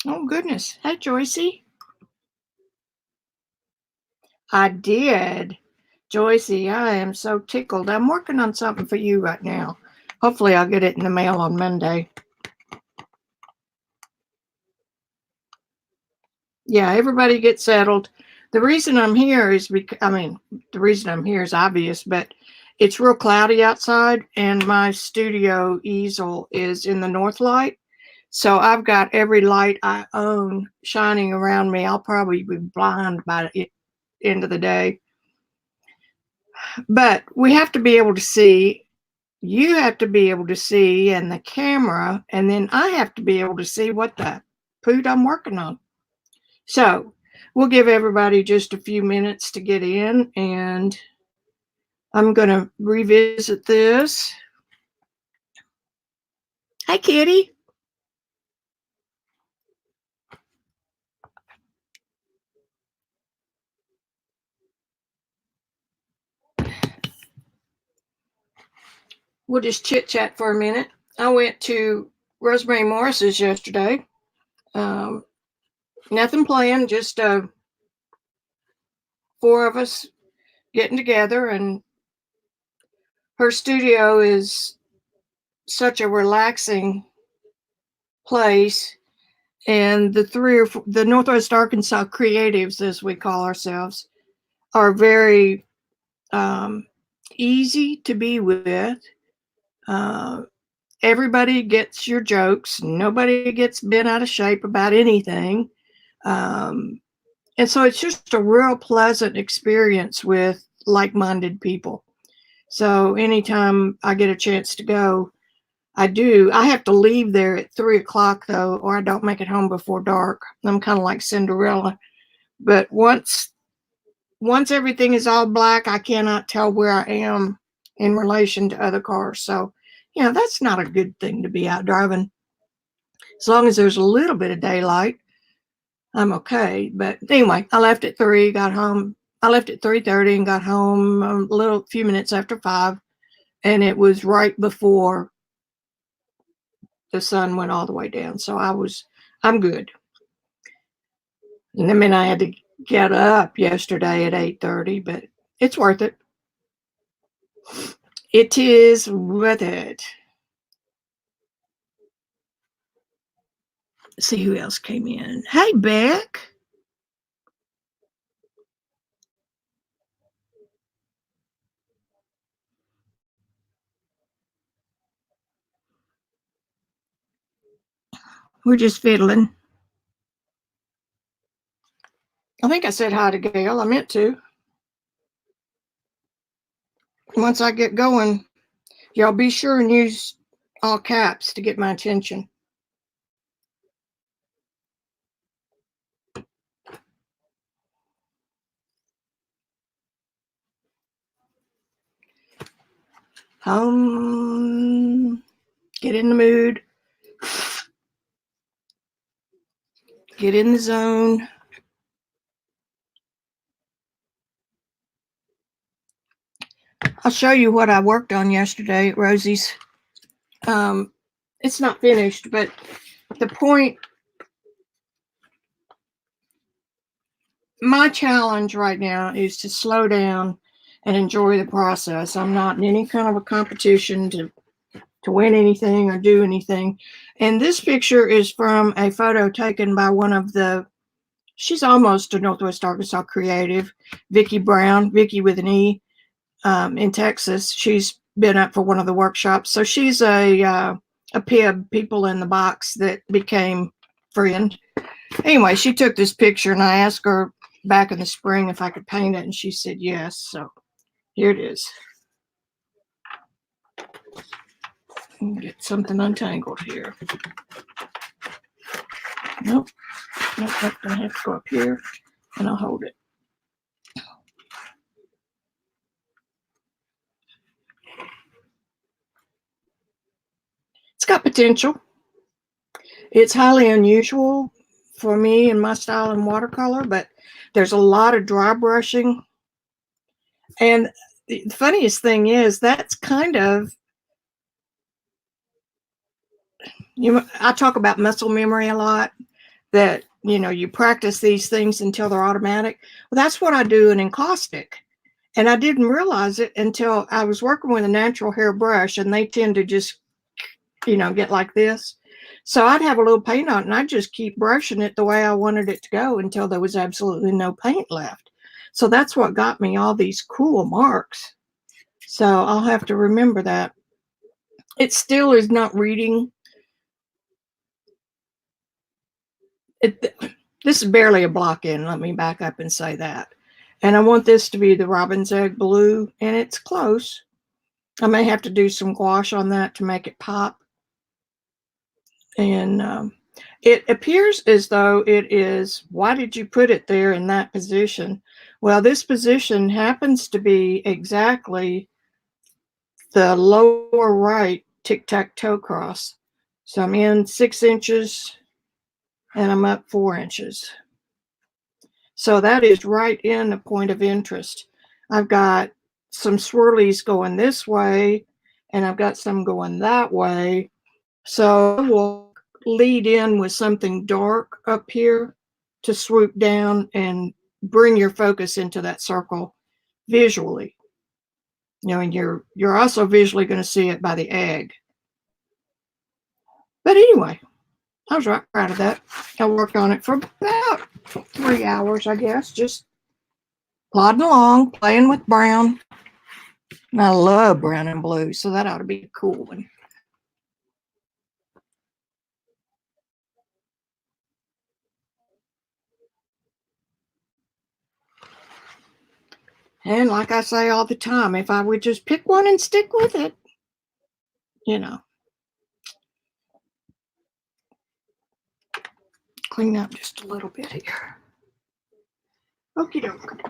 Oh, goodness. Hey, Joycey. I did. Joycey, I am so tickled. I'm working on something for you right now. Hopefully, I'll get it in the mail on Monday. Yeah, everybody get settled. The reason I'm here is because, the reason I'm here is obvious, but it's real cloudy outside, and my studio easel is in the north light. So I've got every light I own shining around me. I'll probably be blind by the end of the day. But we have to be able to see. You have to be able to see, and the camera, and then I have to be able to see what the poot I'm working on. So we'll give everybody just a few minutes to get in, and I'm going to revisit this. Hi, kitty. We'll just chit chat for a minute. I went to Rosemary Morris's yesterday. Um, Nothing planned, just four of us getting together, and her studio is such a relaxing place. And the Northwest Arkansas creatives, as we call ourselves, are very easy to be with. Uh, Everybody gets your jokes. Nobody gets bent out of shape about anything. Um, and so it's just a real pleasant experience with like-minded people. So anytime I get a chance to go, I do. I have to leave there at 3 o'clock though, or I don't make it home before dark. I'm kind of like Cinderella. But once everything is all black, I cannot tell where I am in relation to other cars. So, that's not a good thing to be out driving. As long as there's a little bit of daylight, I'm okay. But anyway, I left at 3, got home. I left at 3:30 and got home a few minutes after 5, and it was right before the sun went all the way down. So I'm good. And I mean, I had to get up yesterday at 8:30, but it's worth it. It is worth it. Let's see who else came in. Hey, Beck. We're just fiddling. I think I said hi to Gail. I meant to. Once I get going, y'all be sure and use all caps to get my attention. Get in the mood. Get in the zone. I'll show you what I worked on yesterday at Rosie's. It's not finished, but the point, my challenge right now is to slow down and enjoy the process. I'm not in any kind of a competition to win anything or do anything. And this picture is from a photo taken by one of she's almost a Northwest Arkansas creative, Vicki Brown, Vicki with an E, in Texas. She's been up for one of the workshops. So she's a PIB, people in the box, that became friend. Anyway, she took this picture, and I asked her back in the spring if I could paint it, and she said yes. So here it is. Get something untangled here. Nope. I have to go up here, and I'll hold it. It's got potential. It's highly unusual for me and my style in watercolor, but there's a lot of dry brushing. And the funniest thing is that's kind of, I talk about muscle memory a lot. that, you know, you practice these things until they're automatic. Well, that's what I do in encaustic. And I didn't realize it until I was working with a natural hair brush, and they tend to just, you know, get like this. So I'd have a little paint on it, and I'd just keep brushing it the way I wanted it to go until there was absolutely no paint left. So that's what got me all these cool marks. So I'll have to remember that. It still is not reading. This is barely a block in. Let me back up and say that. And I want this to be the Robin's Egg Blue, and it's close. I may have to do some gouache on that to make it pop. And it appears as though it is, why did you put it there in that position? Well, this position happens to be exactly the lower right tic-tac-toe cross. So I'm in 6 inches and I'm up 4 inches. So that is right in the point of interest. I've got some swirlies going this way, and I've got some going that way. So we'll lead in with something dark up here to swoop down and bring your focus into that circle visually. You know, and you're also visually going to see it by the egg. But anyway, I was right proud of that. I worked on it for about 3 hours, I guess, just plodding along, playing with brown. And I love brown and blue, so that ought to be a cool one. And like I say all the time, if I would just pick one and stick with it, you know. Clean up just a little bit here. Okie doke.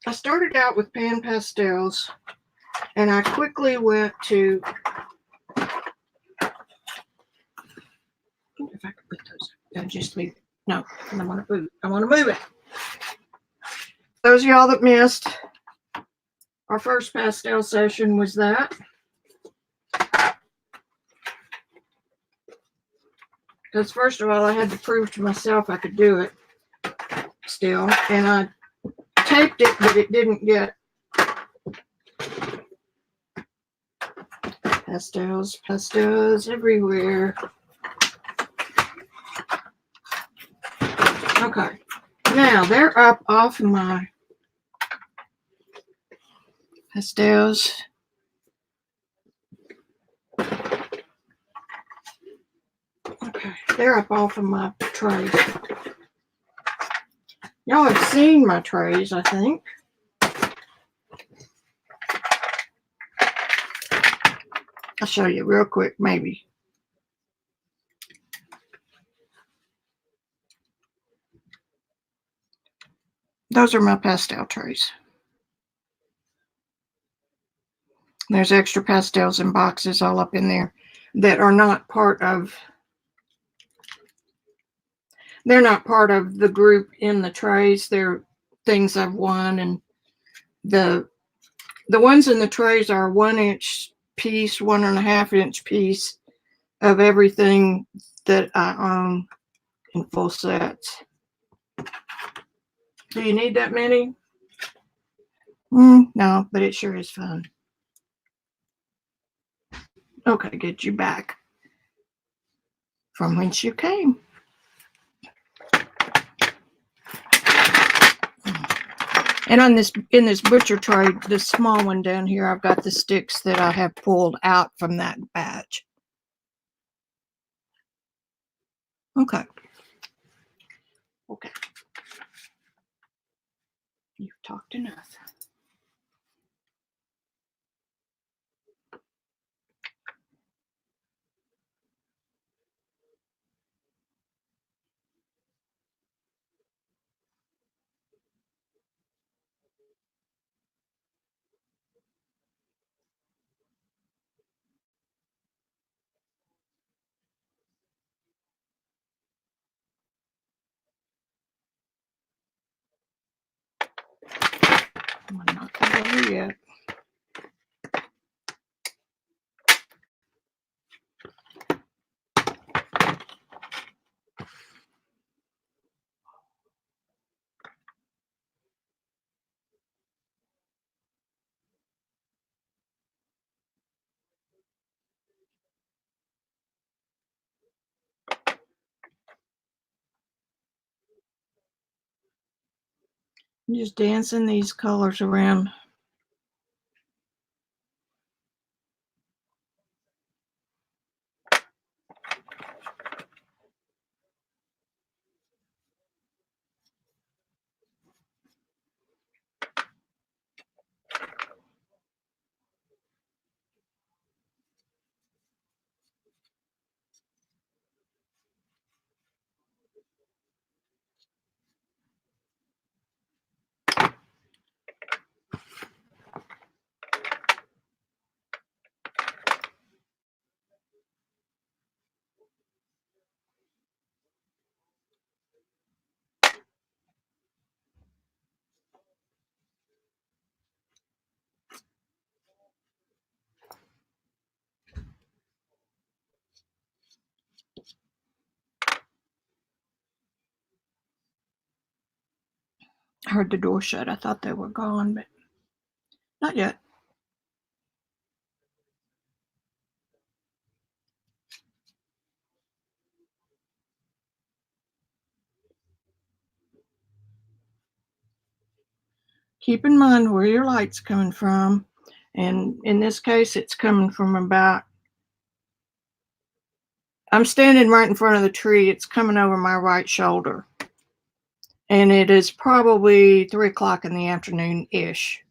I started out with pan pastels, and I quickly went to, if I could put those, I'll just leave it. No, I want to move. I want to move it. Those of y'all that missed, our first pastel session was that. Because first of all, I had to prove to myself I could do it still. And I taped it, but it didn't get pastels everywhere. Okay, now they're up off of my pastels. Okay, they're up off of my tray. Y'all have seen my trays, I think. I'll show you real quick, maybe. Those are my pastel trays. There's extra pastels in boxes all up in there that are not part of, they're not part of the group in the trays. They're things I've won, and the ones in the trays are a 1 inch piece, 1.5 inch piece of everything that I own in full sets. Do you need that many? No, but it sure is fun. Okay, get you back from whence you came. And on this, in this butcher tray, this small one down here, I've got the sticks that I have pulled out from that batch. Okay. Okay. You've talked enough. I'm gonna knock that over yet. I'm just dancing these colors around. I heard the door shut. I thought they were gone, but not yet. Keep in mind where your light's coming from. And in this case, it's coming from about, I'm standing right in front of the tree. It's coming over my right shoulder. And it is probably 3 o'clock in the afternoon-ish.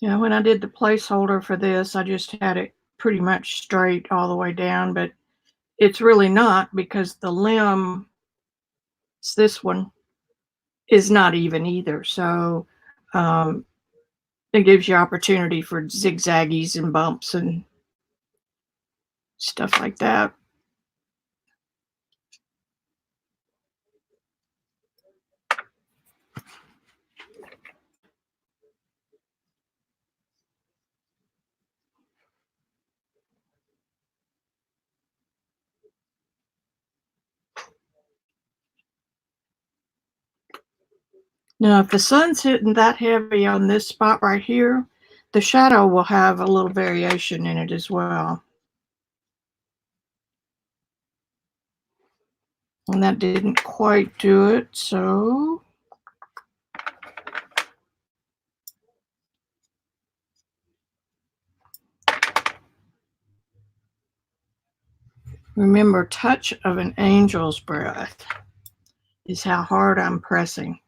Yeah, when I did the placeholder for this, I just had it pretty much straight all the way down, but it's really not because the limb, it's this one, is not even either. So um, it gives you opportunity for zigzaggies and bumps and stuff like that. Now, if the sun's hitting that heavy on this spot right here, the shadow will have a little variation in it as well. And that didn't quite do it, so remember, touch of an angel's breath is how hard I'm pressing.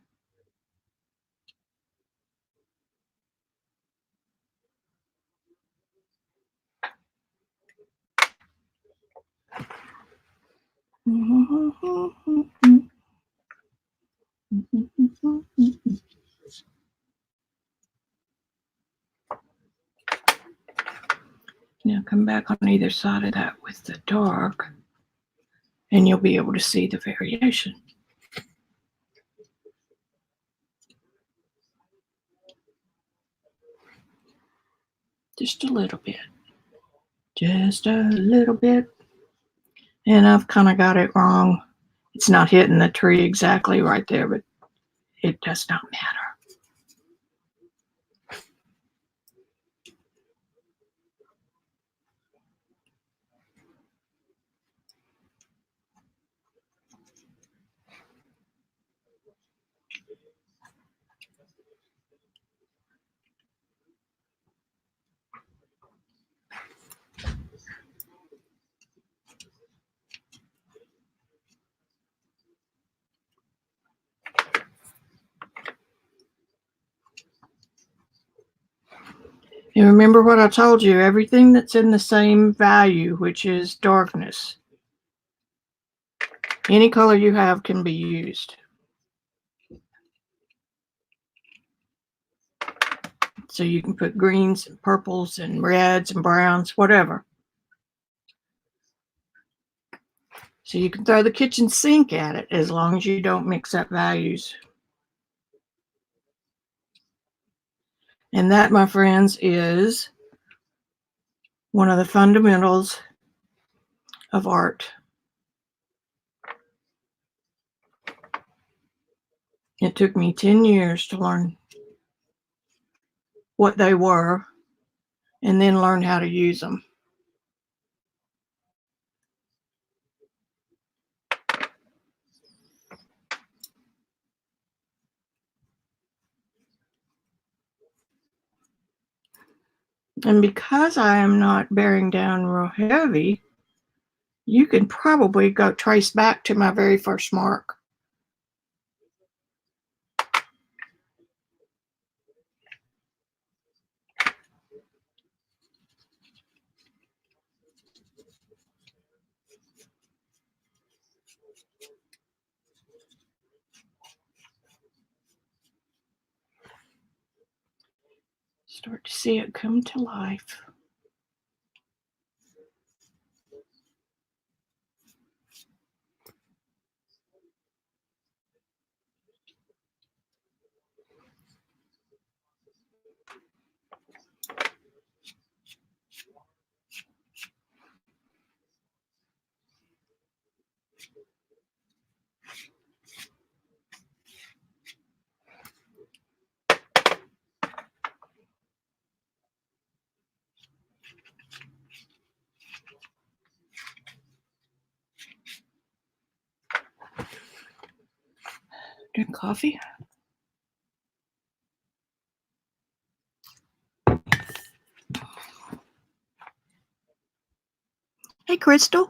Now come back on either side of that with the dark, and you'll be able to see the variation. Just a little bit. Just a little bit. And I've kind of got it wrong. It's not hitting the tree exactly right there, but it does not matter. And remember what I told you, everything that's in the same value, which is darkness, any color you have can be used. So you can put greens and purples and reds and browns, whatever. So you can throw the kitchen sink at it as long as you don't mix up values. And that, my friends, is one of the fundamentals of art. It took me 10 years to learn what they were and then learn how to use them. And because I am not bearing down real heavy, you can probably go trace back to my very first mark. Start to see it come to life. Drink coffee. Hey, Crystal.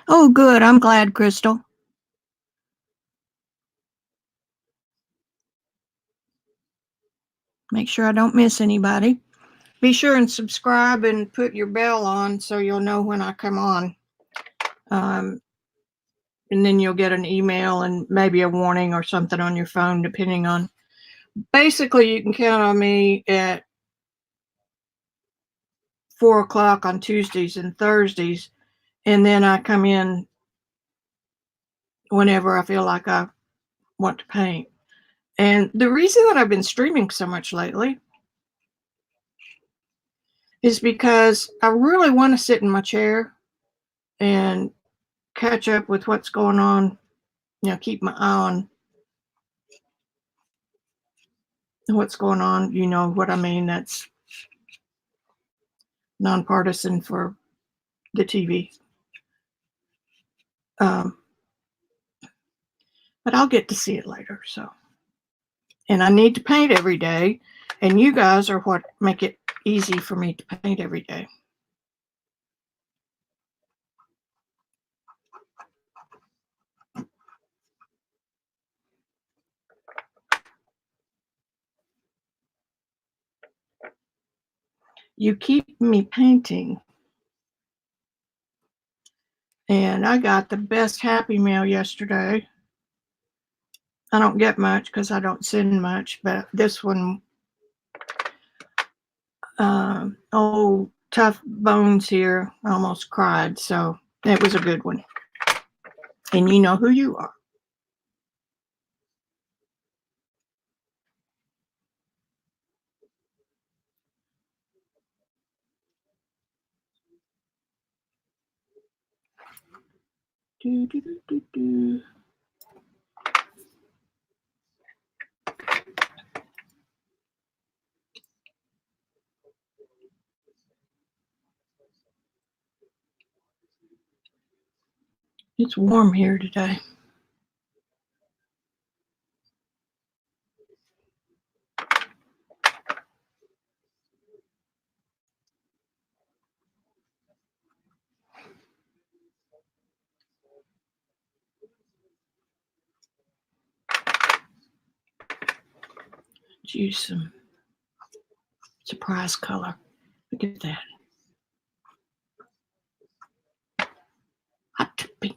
Oh, good. I'm glad, Crystal. Make sure I don't miss anybody. Be sure and subscribe and put your bell on so you'll know when I come on. And then you'll get an email and maybe a warning or something on your phone, depending on. Basically, you can count on me at 4 o'clock on Tuesdays and Thursdays, and then I come in whenever I feel like I want to paint. And the reason that I've been streaming so much lately is because I really want to sit in my chair and catch up with what's going on, keep my eye on what's going on, you know what I mean. That's nonpartisan for the TV. But I'll get to see it later. So, and I need to paint every day, and you guys are what make it easy for me to paint every day. You keep me painting. And I got the best Happy Mail yesterday. I don't get much because I don't send much, but this one, old Tough Bones here almost cried, so it was a good one. And you know who you are. Do, do, do, do, do. It's warm here today. Use some surprise color. Look at that. Hot pink.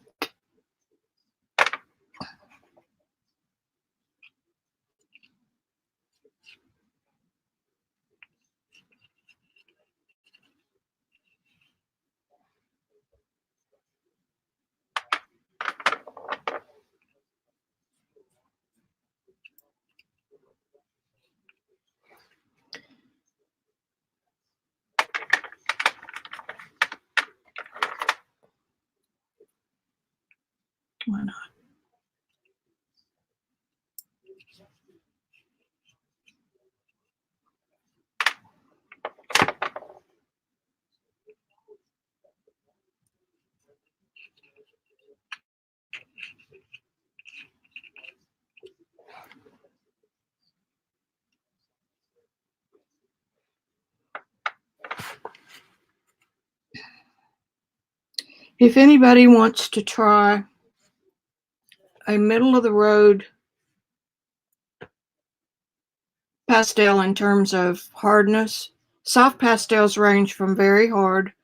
If anybody wants to try a middle of the road pastel in terms of hardness, soft pastels range from very hard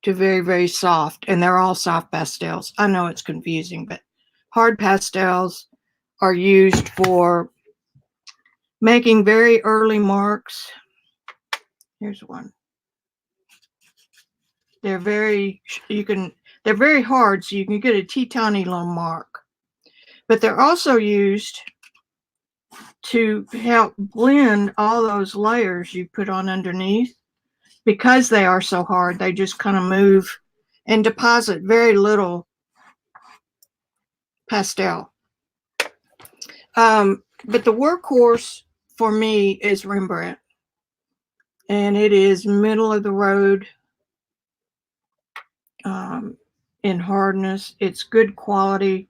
to very, very soft, and they're all soft pastels. I know it's confusing, but hard pastels are used for making very early marks. Here's one. They're very hard, so you can get a teeny little mark. But they're also used to help blend all those layers you put on underneath. Because they are so hard, they just kind of move and deposit very little pastel. But the workhorse for me is Rembrandt, and it is middle of the road in hardness. It's good quality.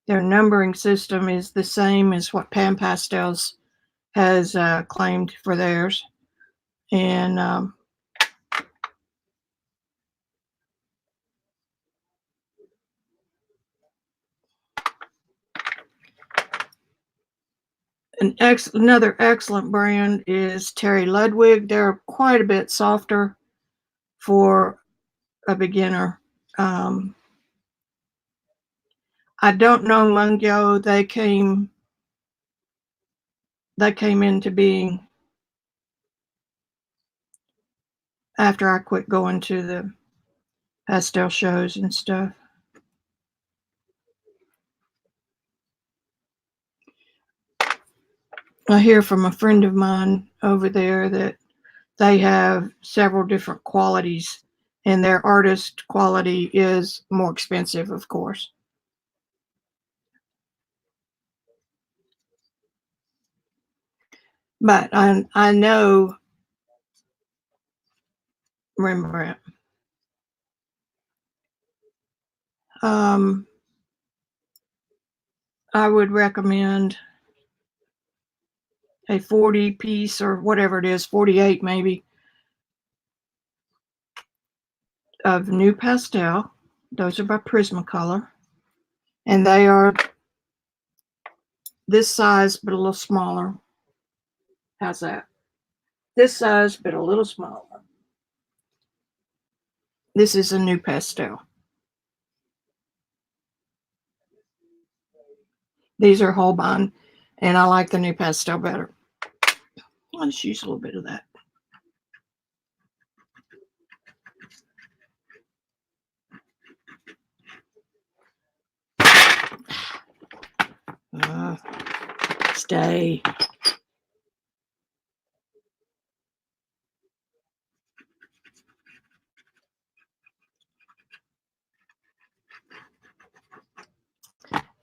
Their numbering system is the same as what Pan Pastels has claimed for theirs. And another excellent brand is Terry Ludwig. They're quite a bit softer for a beginner. I don't know Mungyo. They came into being after I quit going to the pastel shows and stuff. I hear from a friend of mine over there that they have several different qualities, and their artist quality is more expensive, of course. But I know Rembrandt. I would recommend a 40 piece or whatever it is, 48 maybe, of new pastel. Those are by Prismacolor. And they are this size, but a little smaller. How's that? This size, but a little smaller. This is a new pastel. These are Holbein, and I like the new pastel better. I'll just use a little bit of that. Stay.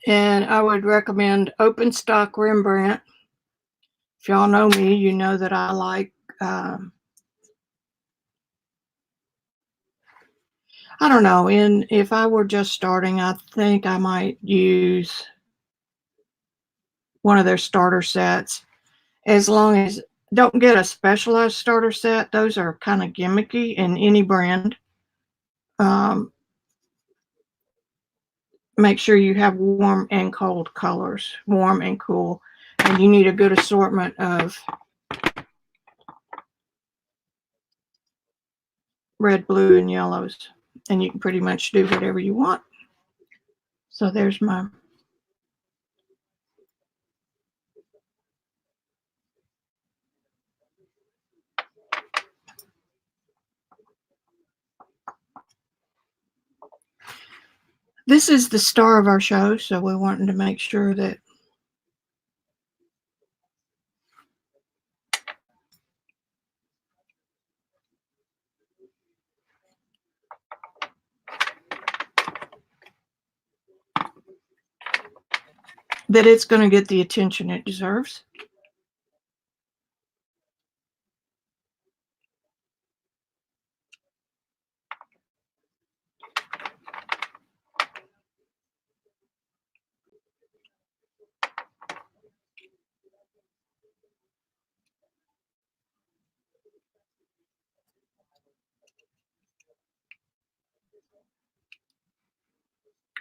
And I would recommend Open Stock Rembrandt. If y'all know me, you know that I like, I don't know, if I were just starting, I think I might use one of their starter sets. As long as, don't get a specialized starter set. Those are kind of gimmicky in any brand. Make sure you have warm and cold colors, warm and cool. And you need a good assortment of red, blue, and yellows. And you can pretty much do whatever you want. So there's my this is the star of our show, so we're wanting to make sure that it's going to get the attention it deserves.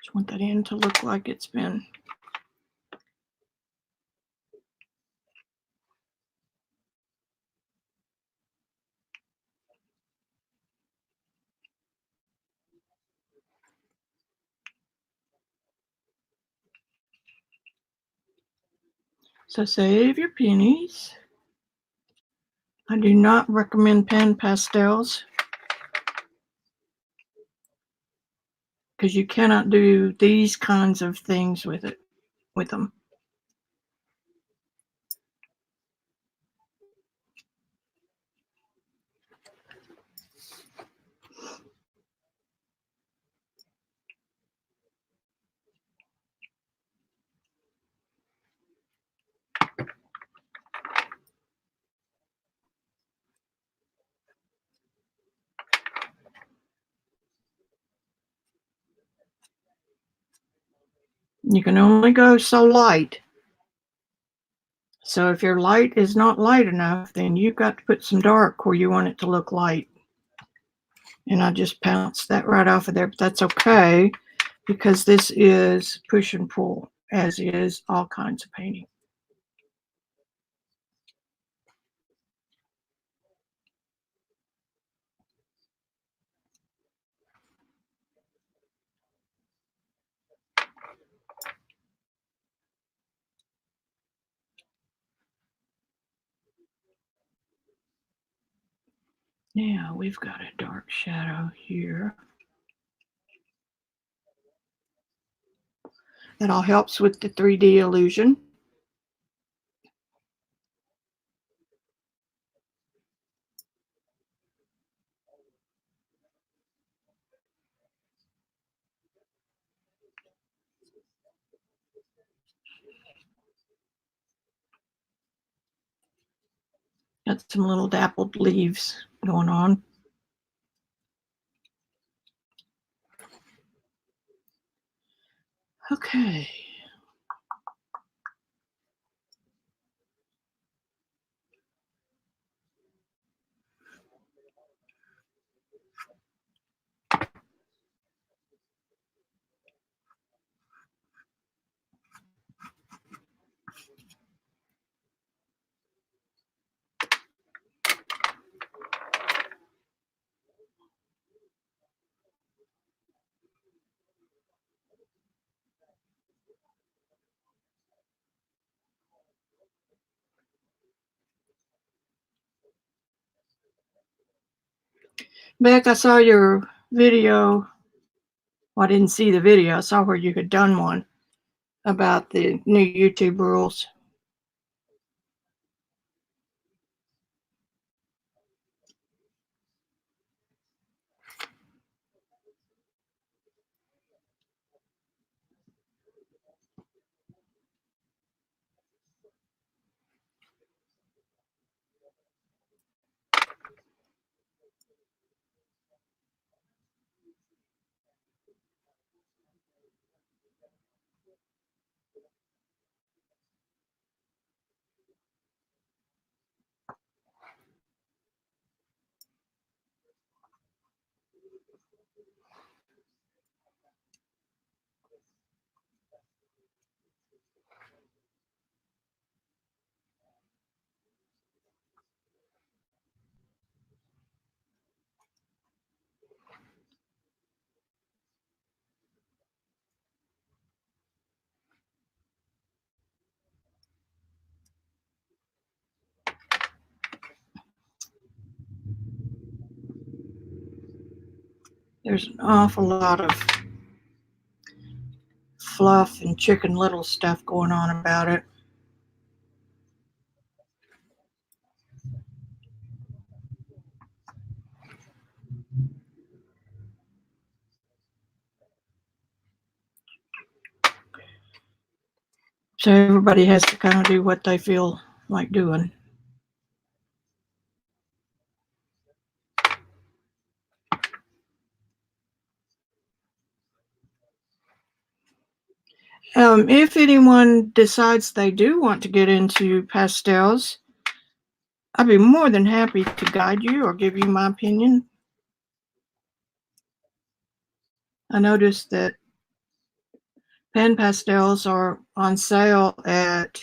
Just want that end to look like it's been. So save your pennies. I do not recommend pen pastels because you cannot do these kinds of things with them. You can only go so light. So if your light is not light enough, then you've got to put some dark where you want it to look light. And I just pounced that right off of there, but that's okay because this is push and pull, as is all kinds of painting. Now we've got a dark shadow here. That all helps with the 3D illusion. Got some little dappled leaves going on. Okay. Beck, I saw your video. Well, I didn't see the video. I saw where you had done one about the new YouTube rules. There's an awful lot of fluff and Chicken Little stuff going on about it. So everybody has to kind of do what they feel like doing. If anyone decides they do want to get into pastels, I'd be more than happy to guide you or give you my opinion. I noticed that pen pastels are on sale at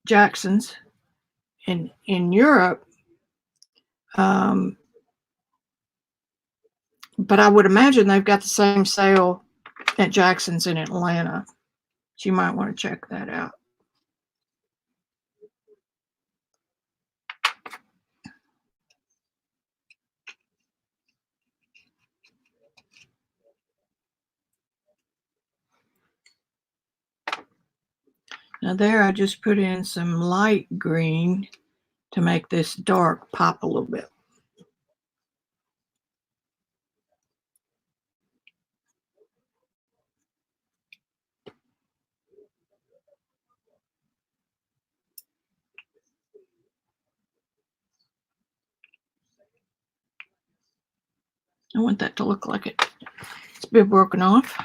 Jackson's in Europe. But I would imagine they've got the same sale at Jackson's in Atlanta. So you might want to check that out. Now there I just put in some light green to make this dark pop a little bit. I want that to look like it's been broken off.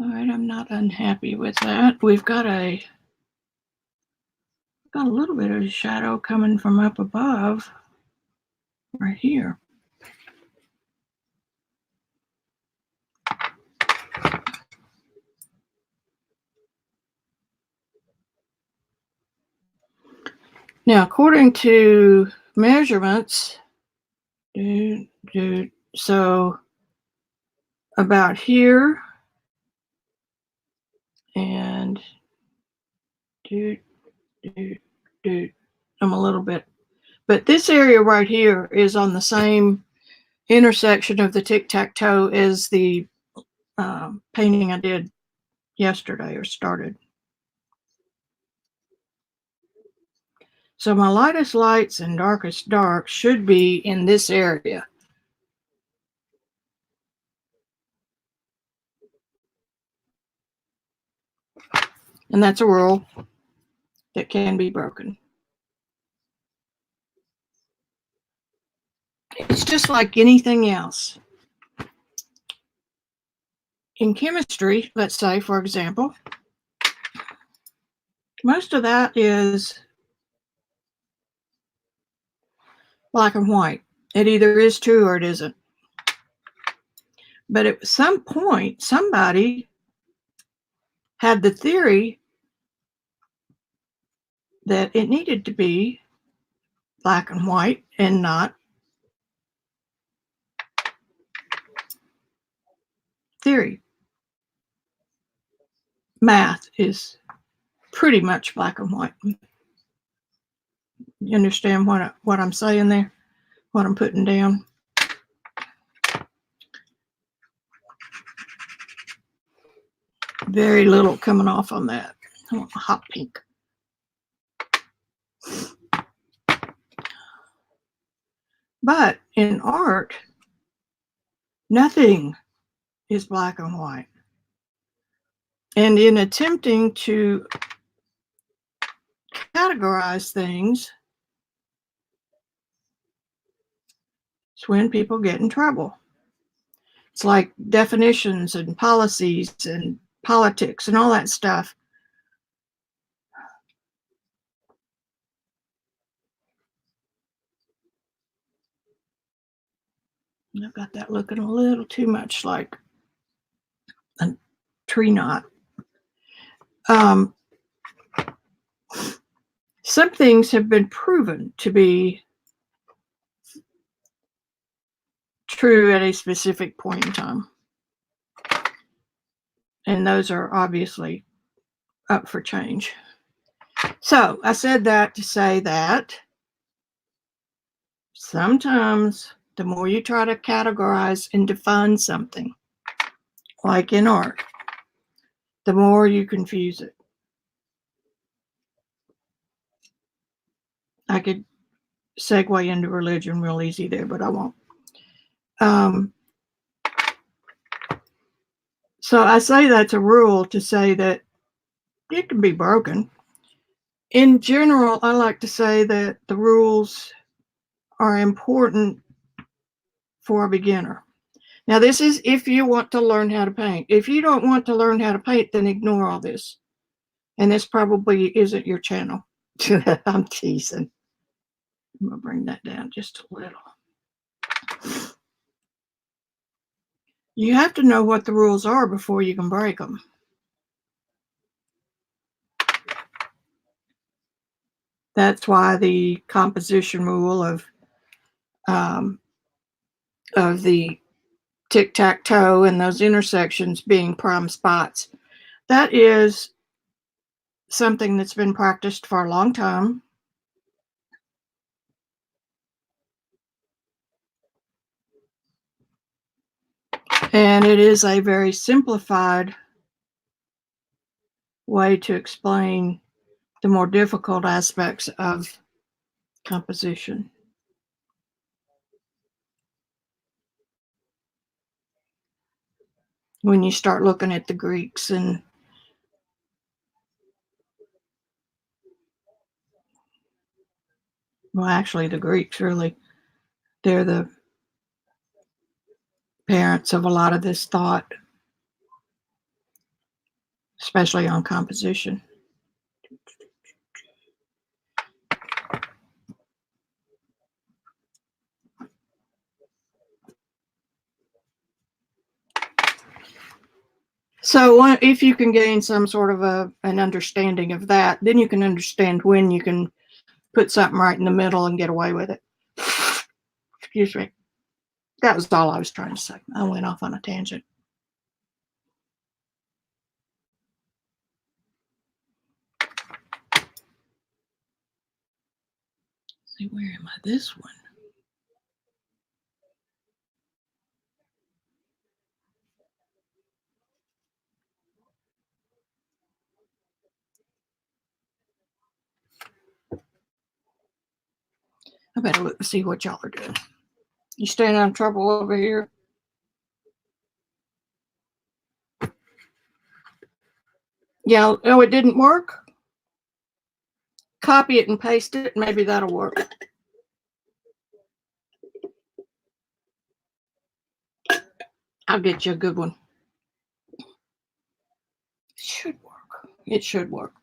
All right, I'm not unhappy with that. We've got a little bit of shadow coming from up above right here. Now, according to measurements, so about here and I'm a little bit, but this area right here is on the same intersection of the tic-tac-toe as the painting I did yesterday or started. So my lightest lights and darkest darks should be in this area. And that's a rule that can be broken. It's just like anything else. In chemistry, let's say, for example, most of that is black and white. It either is true or it isn't. But at some point, somebody had the theory that it needed to be black and white and not theory. Math is pretty much black and white. You understand what I'm saying there? What I'm putting down? Very little coming off on that. I want a hot pink. But in art, nothing is black and white. And in attempting to categorize things, it's when people get in trouble. It's like definitions and policies and politics and all that stuff. I've got that looking a little too much like a tree knot. Some things have been proven to be true at a specific point in time. And those are obviously up for change. So I said that to say that sometimes the more you try to categorize and define something, like in art, the more you confuse it. I could segue into religion real easy there, but I won't. So I say that's a rule to say that it can be broken. In general, I like to say that the rules are important for a beginner. Now, this is if you want to learn how to paint. If you don't want to learn how to paint, then ignore all this. And this probably isn't your channel. I'm teasing. I'm going to bring that down just a little. You have to know what the rules are before you can break them. That's why the composition rule of the tic-tac-toe and those intersections being prime spots, that is something that's been practiced for a long time. And it is a very simplified way to explain the more difficult aspects of composition. When you start looking at the Greeks and well, actually the Greeks really, they're the parents of a lot of this thought, especially on composition. So if you can gain some sort of an understanding of that, then you can understand when you can put something right in the middle and get away with it. Excuse me. That was all I was trying to say. I went off on a tangent. Let's see, where am I? This one. I better look and see what y'all are doing. You staying out of trouble over here? Yeah, oh, it didn't work? Copy it and paste it. Maybe that'll work. I'll get you a good one. It should work. It should work.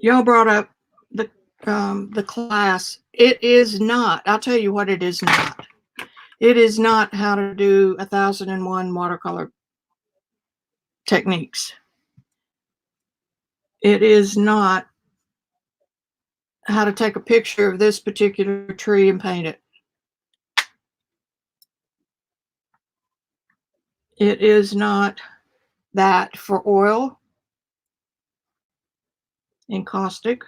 Y'all brought up the class. It is not. I'll tell you what it is not. It is not how to do 1001 watercolor techniques. It is not how to take a picture of this particular tree and paint it. It is not that for oil, encaustic,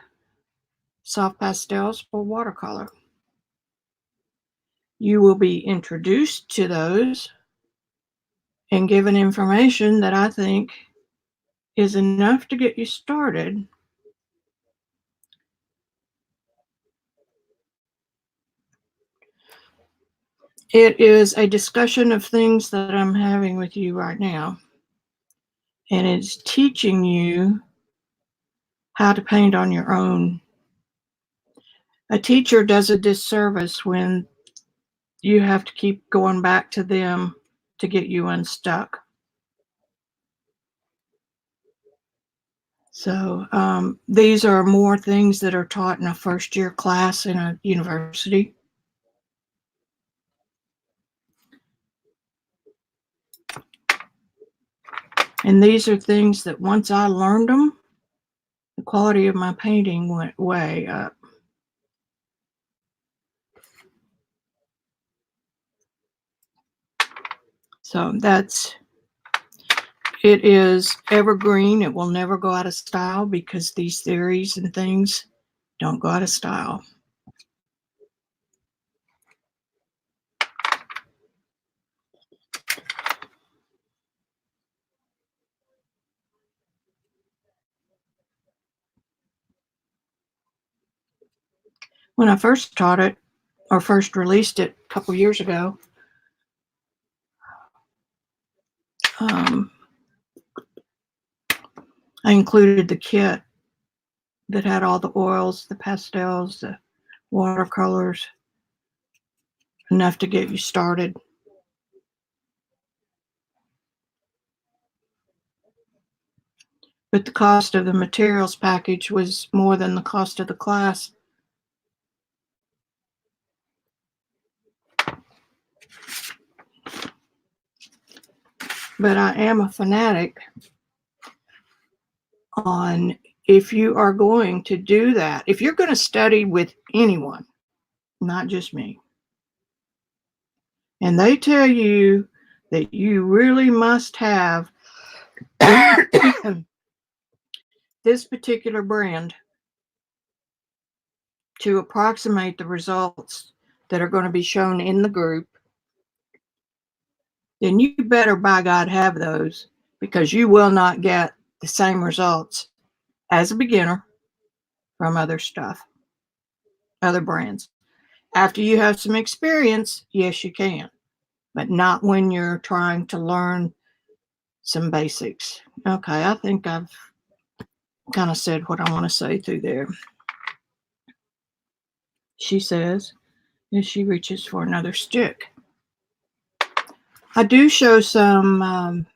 soft pastels, or watercolor. You will be introduced to those and given information that I think is enough to get you started. It is a discussion of things that I'm having with you right now, and it's teaching you how to paint on your own. A teacher does a disservice when you have to keep going back to them to get you unstuck. So these are more things that are taught in a first-year class in a university. And these are things that once I learned them, the quality of my painting went way up. So it is evergreen. It will never go out of style because these theories and things don't go out of style. When I first taught it, or first released it a couple years ago, I included the kit that had all the oils, the pastels, the watercolors, enough to get you started. But the cost of the materials package was more than the cost of the class. But I am a fanatic on, if you are going to do that, if you're going to study with anyone, not just me, and they tell you that you really must have this particular brand to approximate the results that are going to be shown in the group, then you better by God have those, because you will not get the same results as a beginner from other stuff, other brands. After you have some experience, yes, you can, but not when you're trying to learn some basics. Okay, I think I've kind of said what I want to say through there. She says, as she reaches for another stick. I do show some,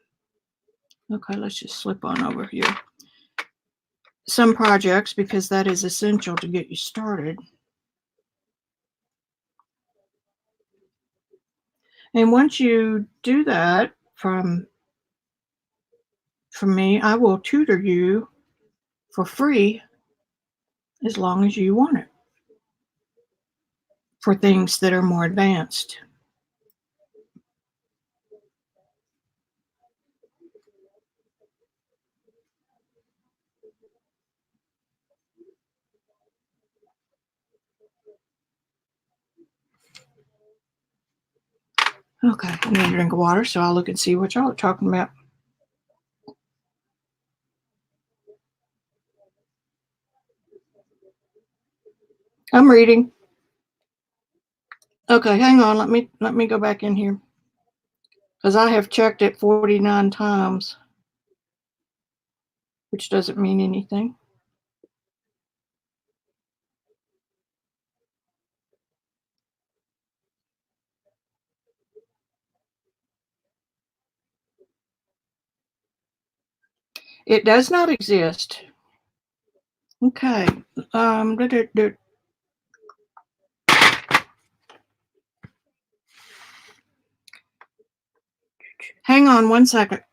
okay, let's just slip on over here. Some projects, because that is essential to get you started. And once you do that from me, I will tutor you for free as long as you want it for things that are more advanced. Okay, I need a drink of water, so I'll look and see what y'all are talking about. I'm reading. Okay, hang on. Let me go back in here, because I have checked it 49 times, which doesn't mean anything. It does not exist. Okay. Hang on one second.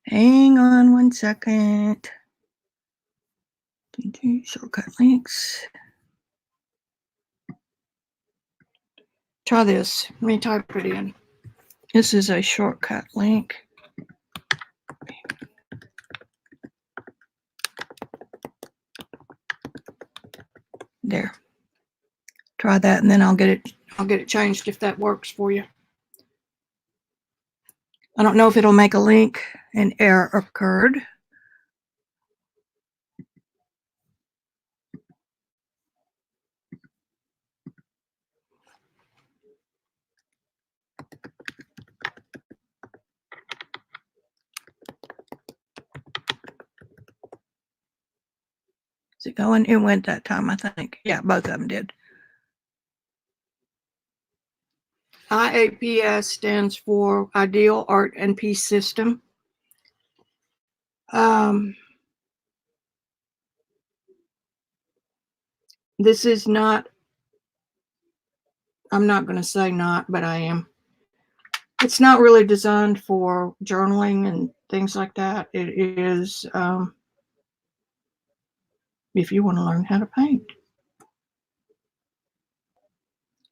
Hang on one second. Shortcut links. Try this. Let me type it in. This is a shortcut link. There. Try that, and then I'll get it changed if that works for you. I don't know if it'll make a link. An error occurred. Is it going? It went that time, I think. Yeah, both of them did. IAPS stands for Ideal Art and Peace System. This is not, I'm not going to say not, but I am. It's not really designed for journaling and things like that. It is if you want to learn how to paint.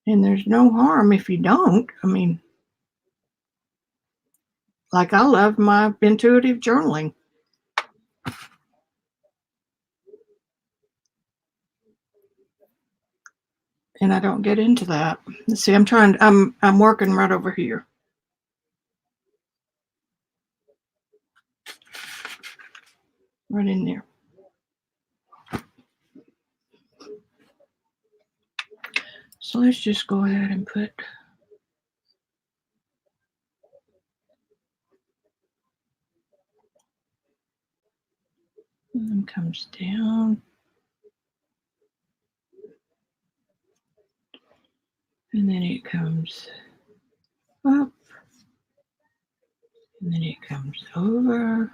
And there's no harm if you don't. I mean, like, I love my intuitive journaling. And I don't get into that. Let's see, I'm working right over here. Right in there. So let's just go ahead and put and comes down. And then it comes up. And then it comes over.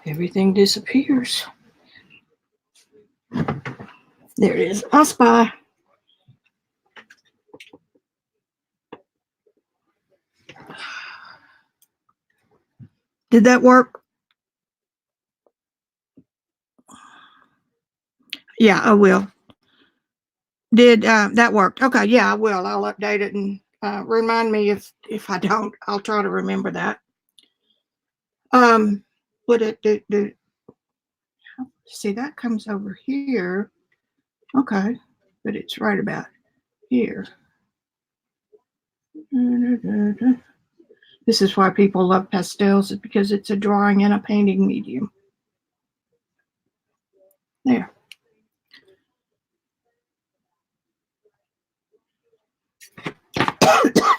Everything disappears. There it is. I spy. Did that work? Yeah, I will. Did that worked? Okay, yeah, I will. I'll update it and remind me if I don't. I'll try to remember that. What it do? See, that comes over here. Okay, but it's right about here. This is why people love pastels, is because it's a drawing and a painting medium. There.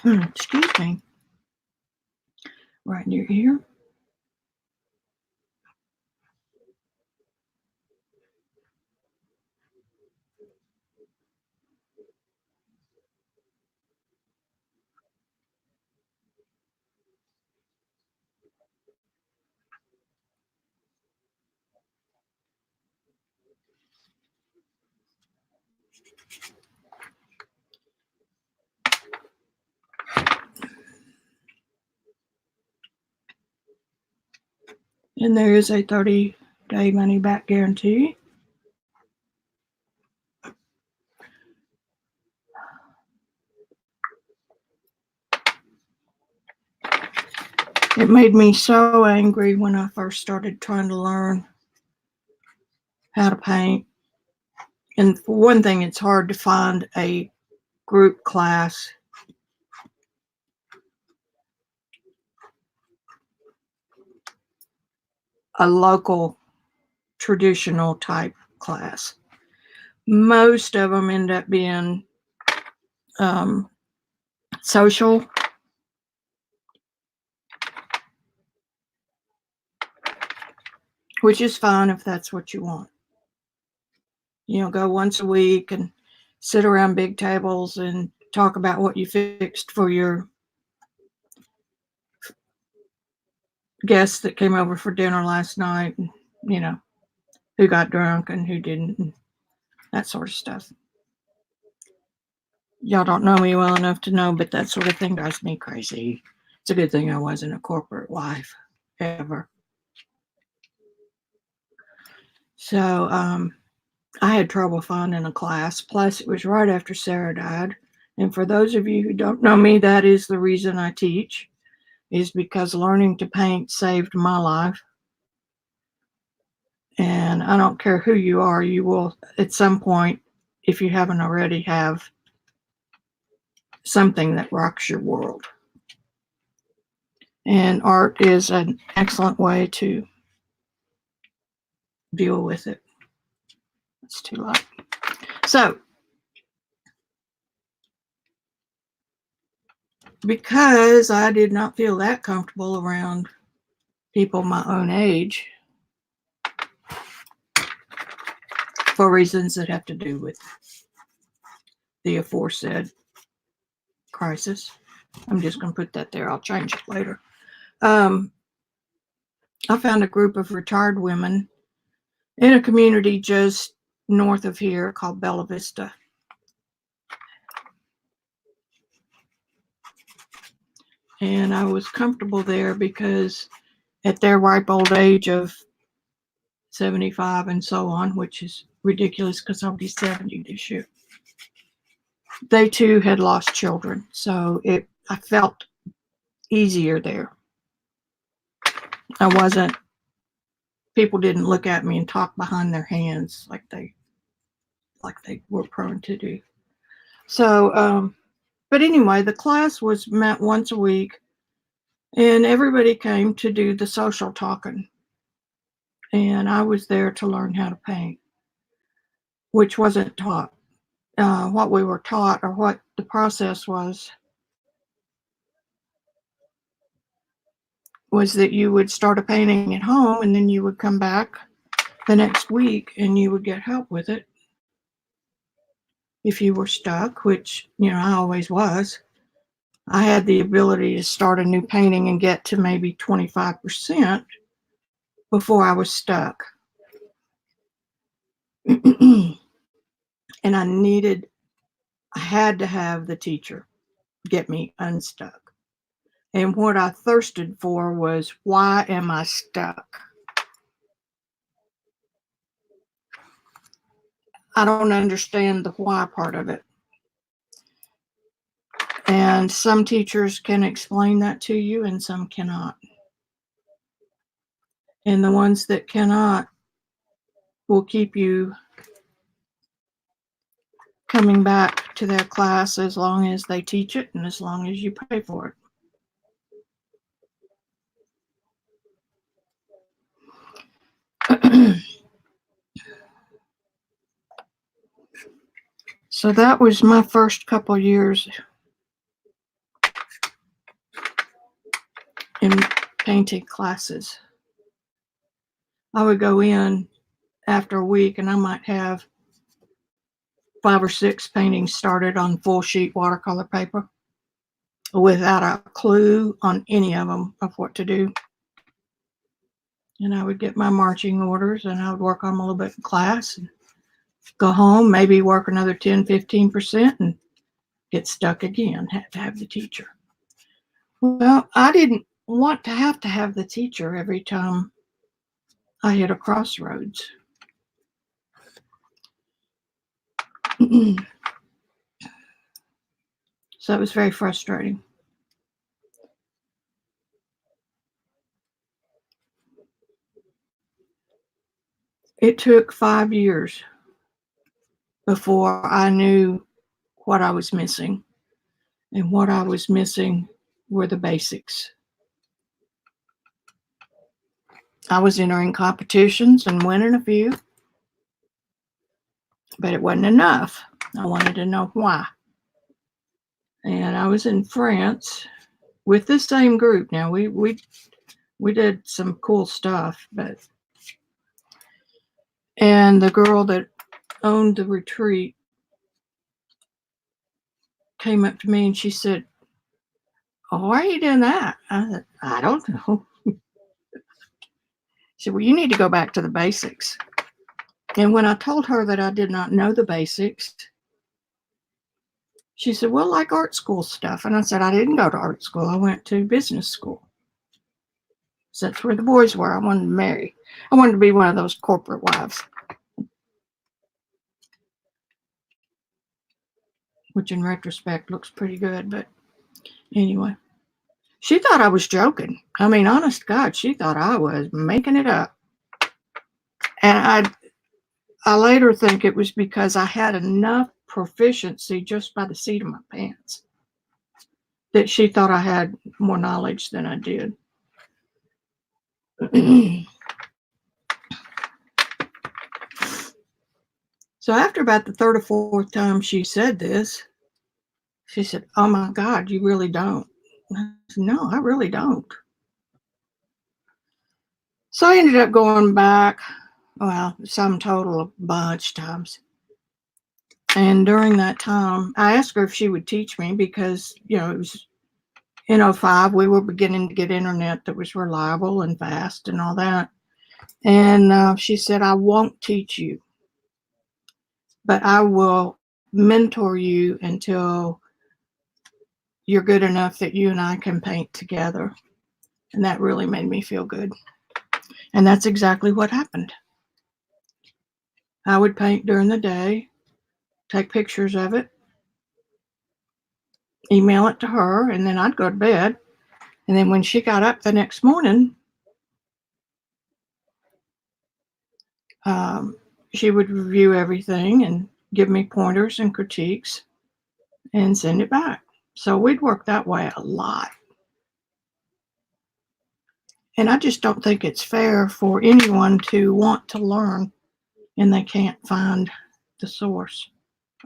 Excuse me. Right near here. And there is a 30-day money-back guarantee. It made me so angry when I first started trying to learn how to paint. And for one thing, it's hard to find a group class a local traditional type class. Most of them end up being social, which is fine if that's what you want. You know, go once a week and sit around big tables and talk about what you fixed for your guests that came over for dinner last night, and, you know, who got drunk and who didn't, and that sort of stuff. Y'all don't know me well enough to know, but that sort of thing drives me crazy. It's a good thing I wasn't a corporate wife ever. So I had trouble finding a class. Plus, it was right after Sarah died. And for those of you who don't know me, that is the reason I teach, is because learning to paint saved my life. And I don't care who you are, you will at some point, if you haven't already, have something that rocks your world. And art is an excellent way to deal with it. It's too light. So, because I did not feel that comfortable around people my own age, for reasons that have to do with the aforesaid crisis, I'm just going to put that there. I'll change it later. I found a group of retired women in a community just north of here called Bella Vista. And I was comfortable there because at their ripe old age of 75 and so on, which is ridiculous because I'll be 70 this year, they too had lost children. So I felt easier there. People didn't look at me and talk behind their hands like they were prone to do. So But anyway, the class was met once a week, and everybody came to do the social talking. And I was there to learn how to paint, which wasn't taught. What we were taught, or what the process was that you would start a painting at home, and then you would come back the next week and you would get help with it. If you were stuck, which, I always was, I had the ability to start a new painting and get to maybe 25% before I was stuck. And I had to have the teacher get me unstuck. And what I thirsted for was, why am I stuck? I don't understand the why part of it. And some teachers can explain that to you and some cannot. And the ones that cannot will keep you coming back to their class as long as they teach it and as long as you pay for it. So that was my first couple years in painting classes. I would go in after a week and I might have 5 or 6 paintings started on full sheet watercolor paper without a clue on any of them of what to do. And I would get my marching orders and I would work on them a little bit in class and go home, maybe work another 10, 15% and get stuck again, have to have the teacher. Well, I didn't want to have the teacher every time I hit a crossroads. So it was very frustrating. It took 5 years before I knew what I was missing. And what I was missing were the basics. I was entering competitions and winning a few, but it wasn't enough. I wanted to know why. And I was in France with the same group. Now we did some cool stuff, and the girl that owned the retreat came up to me and she said, "Oh, why are you doing that?" I said, "I don't know." She said, "Well, you need to go back to the basics." And when I told her that I did not know the basics, she said, "Well, like art school stuff." And I said, "I didn't go to art school. I went to business school." So that's where the boys were. I wanted to marry. I wanted to be one of those corporate wives, which in retrospect looks pretty good. But anyway, she thought I was joking. I mean, honest to God, she thought I was making it up. And I later think it was because I had enough proficiency just by the seat of my pants that she thought I had more knowledge than I did. So after about the 3rd or 4th time she said this, she said, "Oh my God, you really don't." I said, "No, I really don't." So I ended up going back, well, some total of a bunch of times. And during that time, I asked her if she would teach me because, it was in 05, we were beginning to get internet that was reliable and fast and all that. And she said, "I won't teach you, but I will mentor you until you're good enough that you and I can paint together." And that really made me feel good. And that's exactly what happened. I would paint during the day, take pictures of it, email it to her, and then I'd go to bed. And then when she got up the next morning, she would review everything and give me pointers and critiques and send it back. So we'd work that way a lot. And I just don't think it's fair for anyone to want to learn and they can't find the source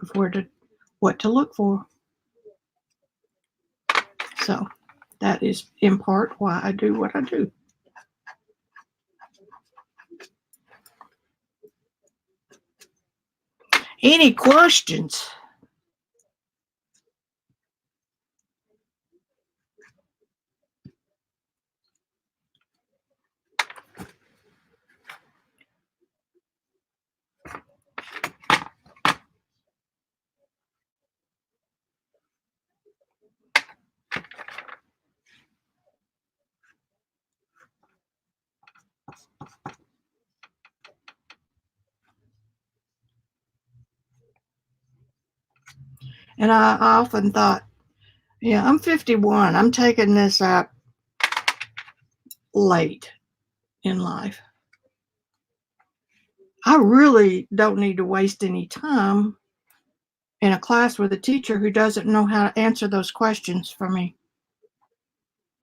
of what to look for. So that is in part why I do what I do. Any questions? And I often thought, yeah, I'm 51. I'm taking this up late in life. I really don't need to waste any time in a class with a teacher who doesn't know how to answer those questions for me.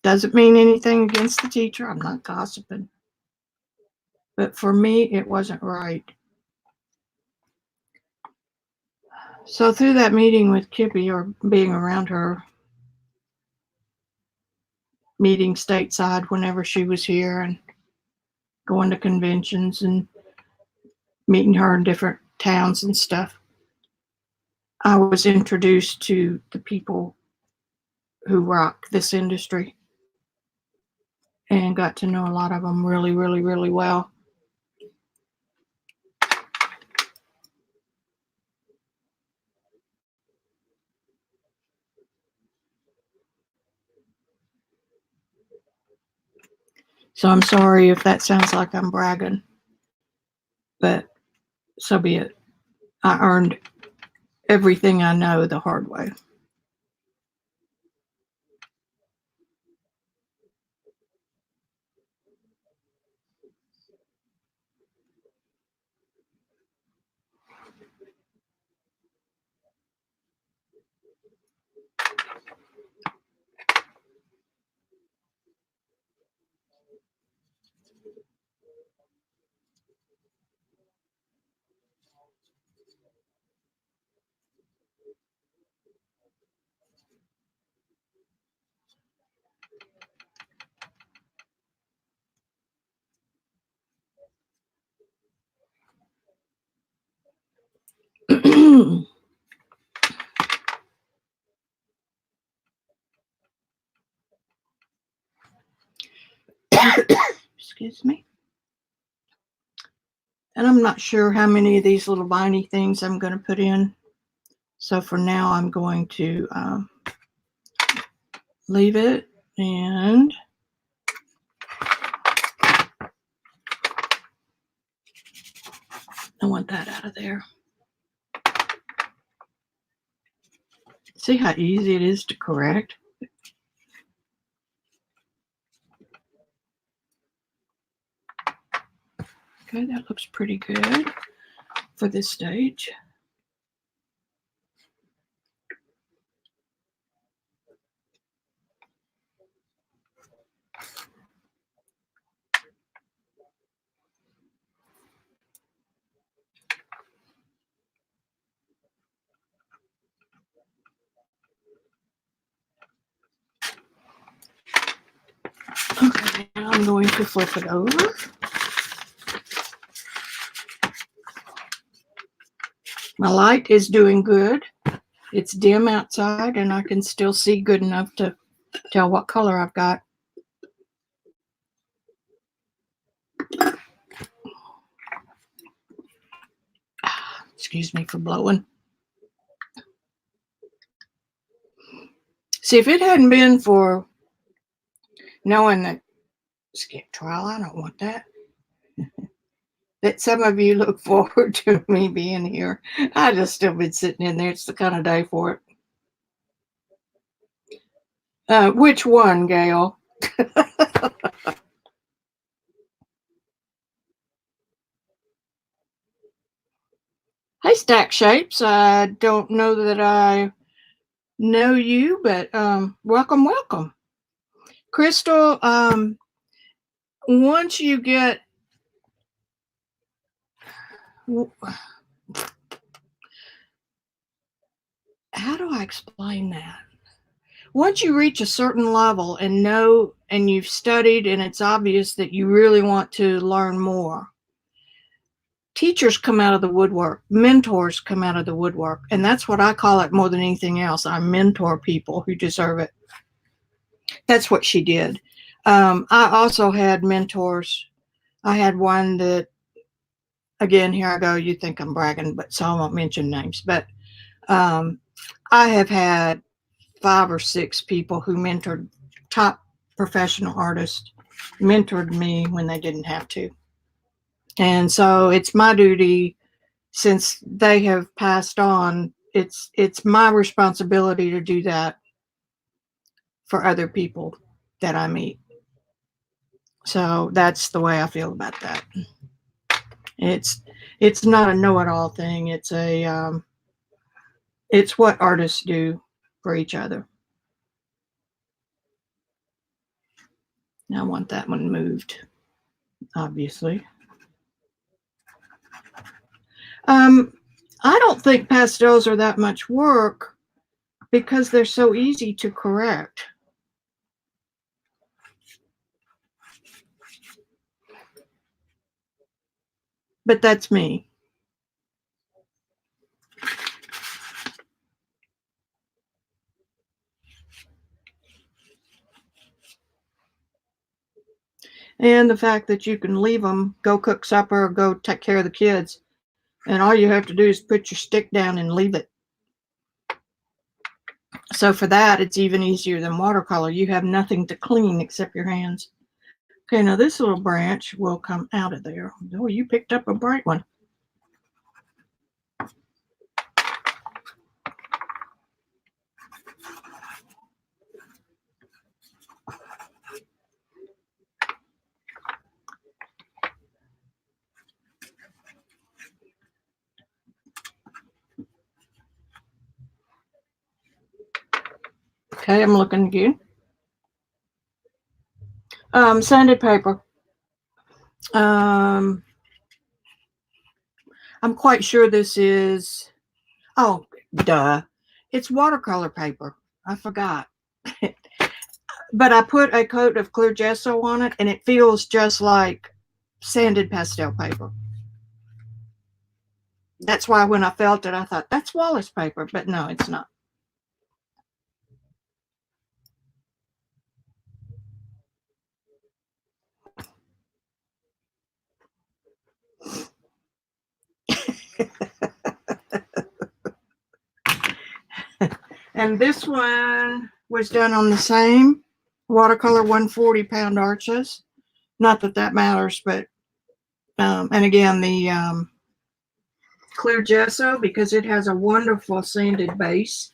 Doesn't mean anything against the teacher. I'm not gossiping. But for me, it wasn't right. So through that meeting with Kippy, or being around her, meeting stateside whenever she was here and going to conventions and meeting her in different towns and stuff, I was introduced to the people who rock this industry and got to know a lot of them really, really, really well. So I'm sorry if that sounds like I'm bragging, but so be it. I earned everything I know the hard way. Excuse me. And I'm not sure how many of these little viney things I'm going to put in. So for now, I'm going to leave it, and I want that out of there. See how easy it is to correct? Okay, that looks pretty good for this stage. Okay, now I'm going to flip it over. My light is doing good. It's dim outside, and I can still see good enough to tell what color I've got. Excuse me for blowing. See, if it hadn't been for knowing that skip trial, I don't want that. That some of you look forward to me being here, I'd just still been sitting in there. It's the kind of day for it. Which one, Gail? Hey, Stack Shapes. I don't know that I know you, but welcome, welcome. Crystal, once you get, how do I explain that? Once you reach a certain level and know, and you've studied, and it's obvious that you really want to learn more, teachers come out of the woodwork, mentors come out of the woodwork, and that's what I call it more than anything else. I mentor people who deserve it. That's what she did. I also had mentors. I had one that, again, here I go, you think I'm bragging, but so I won't mention names, but um, I have had 5 or 6 people who mentored top professional artists, mentored me when they didn't have to. And so it's my duty, since they have passed on, it's my responsibility to do that for other people that I meet. So that's the way I feel about that. It's it's not a know-it-all thing. It's what artists do for each other. Now I want that one moved, obviously. Um, I don't think pastels are that much work because they're so easy to correct. But that's me. And the fact that you can leave them, go cook supper, or go take care of the kids, and all you have to do is put your stick down and leave it. So for that, it's even easier than watercolor. You have nothing to clean except your hands. Okay, now this little branch will come out of there. Oh, you picked up a bright one. Okay, I'm looking again. Sanded paper. Um, I'm quite sure this is, oh, duh. It's watercolor paper. I forgot. But I put a coat of clear gesso on it, and it feels just like sanded pastel paper. That's why when I felt it, I thought, that's Wallace paper. But no, it's not. And this one was done on the same watercolor 140-pound arches. Not that that matters, but, and again, the clear gesso, because it has a wonderful sanded base.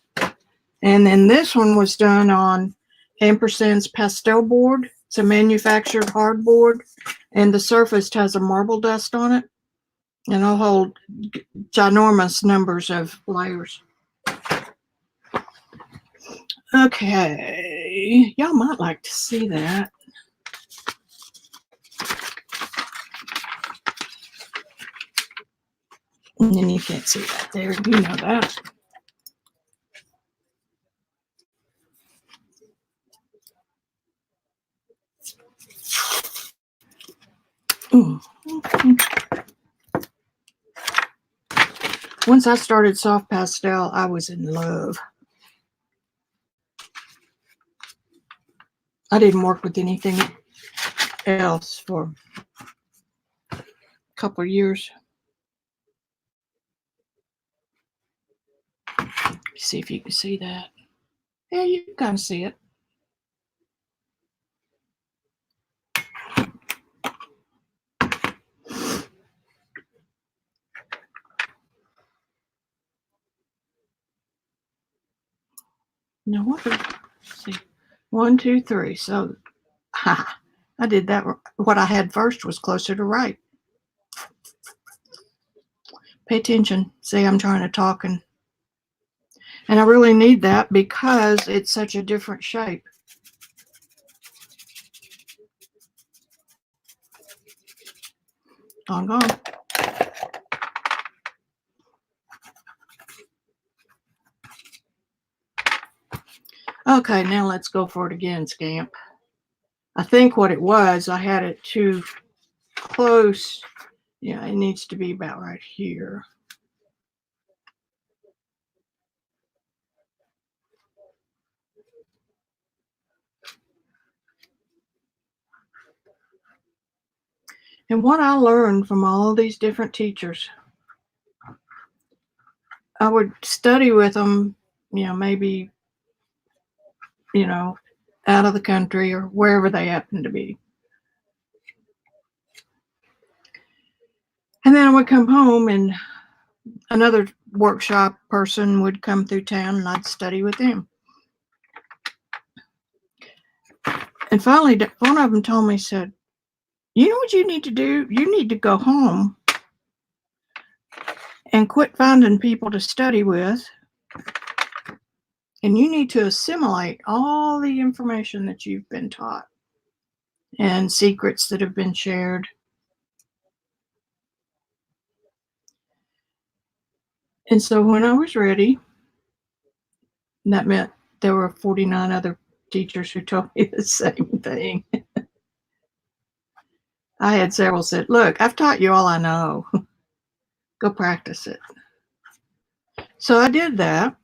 And then this one was done on Ampersand's pastel board. It's a manufactured hardboard, and the surface has a marble dust on it, and it'll hold ginormous numbers of layers. Okay, y'all might like to see that. And then you can't see that there, you know that. Ooh. Once I started soft pastel, I was in love. I didn't work with anything else for a couple of years. See if you can see that. Yeah, you can kind of see it. Now what? Let's see, 1, 2, 3. So, ha! I did that. What I had first was closer to right. Pay attention. See, I'm trying to talk, and And I really need that because it's such a different shape. Gone. Okay, now let's go for it again, Scamp. I think what it was, I had it too close. Yeah, it needs to be about right here. And what I learned from all these different teachers, I would study with them, maybe, you know, out of the country or wherever they happen to be. And then I would come home and another workshop person would come through town and I'd study with them. And finally, one of them told me, said, you know what you need to do? You need to go home and quit finding people to study with. And you need to assimilate all the information that you've been taught and secrets that have been shared. And so when I was ready, that meant there were 49 other teachers who told me the same thing. I had several said, look, I've taught you all I know. Go practice it. So I did that.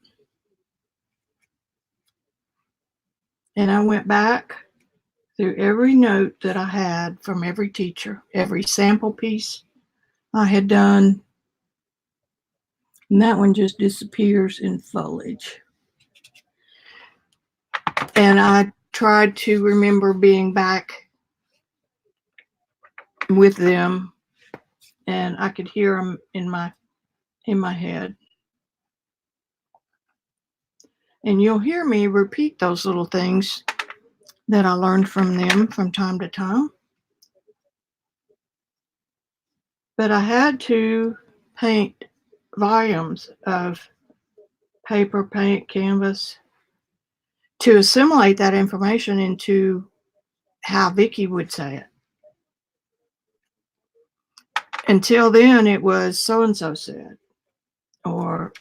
And I went back through every note that I had from every teacher, every sample piece I had done. And that one just disappears in foliage. And I tried to remember being back with them, and I could hear them in my head. And you'll hear me repeat those little things that I learned from them from time to time. But I had to paint volumes of paper, paint, canvas to assimilate that information into how Vicki would say it. Until then, it was so-and-so said, or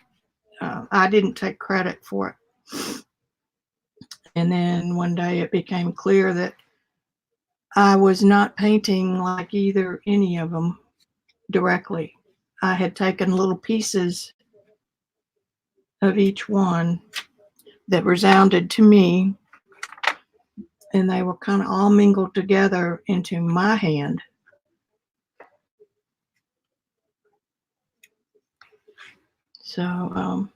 I didn't take credit for it. And then one day it became clear that I was not painting like any of them directly. I had taken little pieces of each one that resounded to me, and they were kind of all mingled together into my hand. So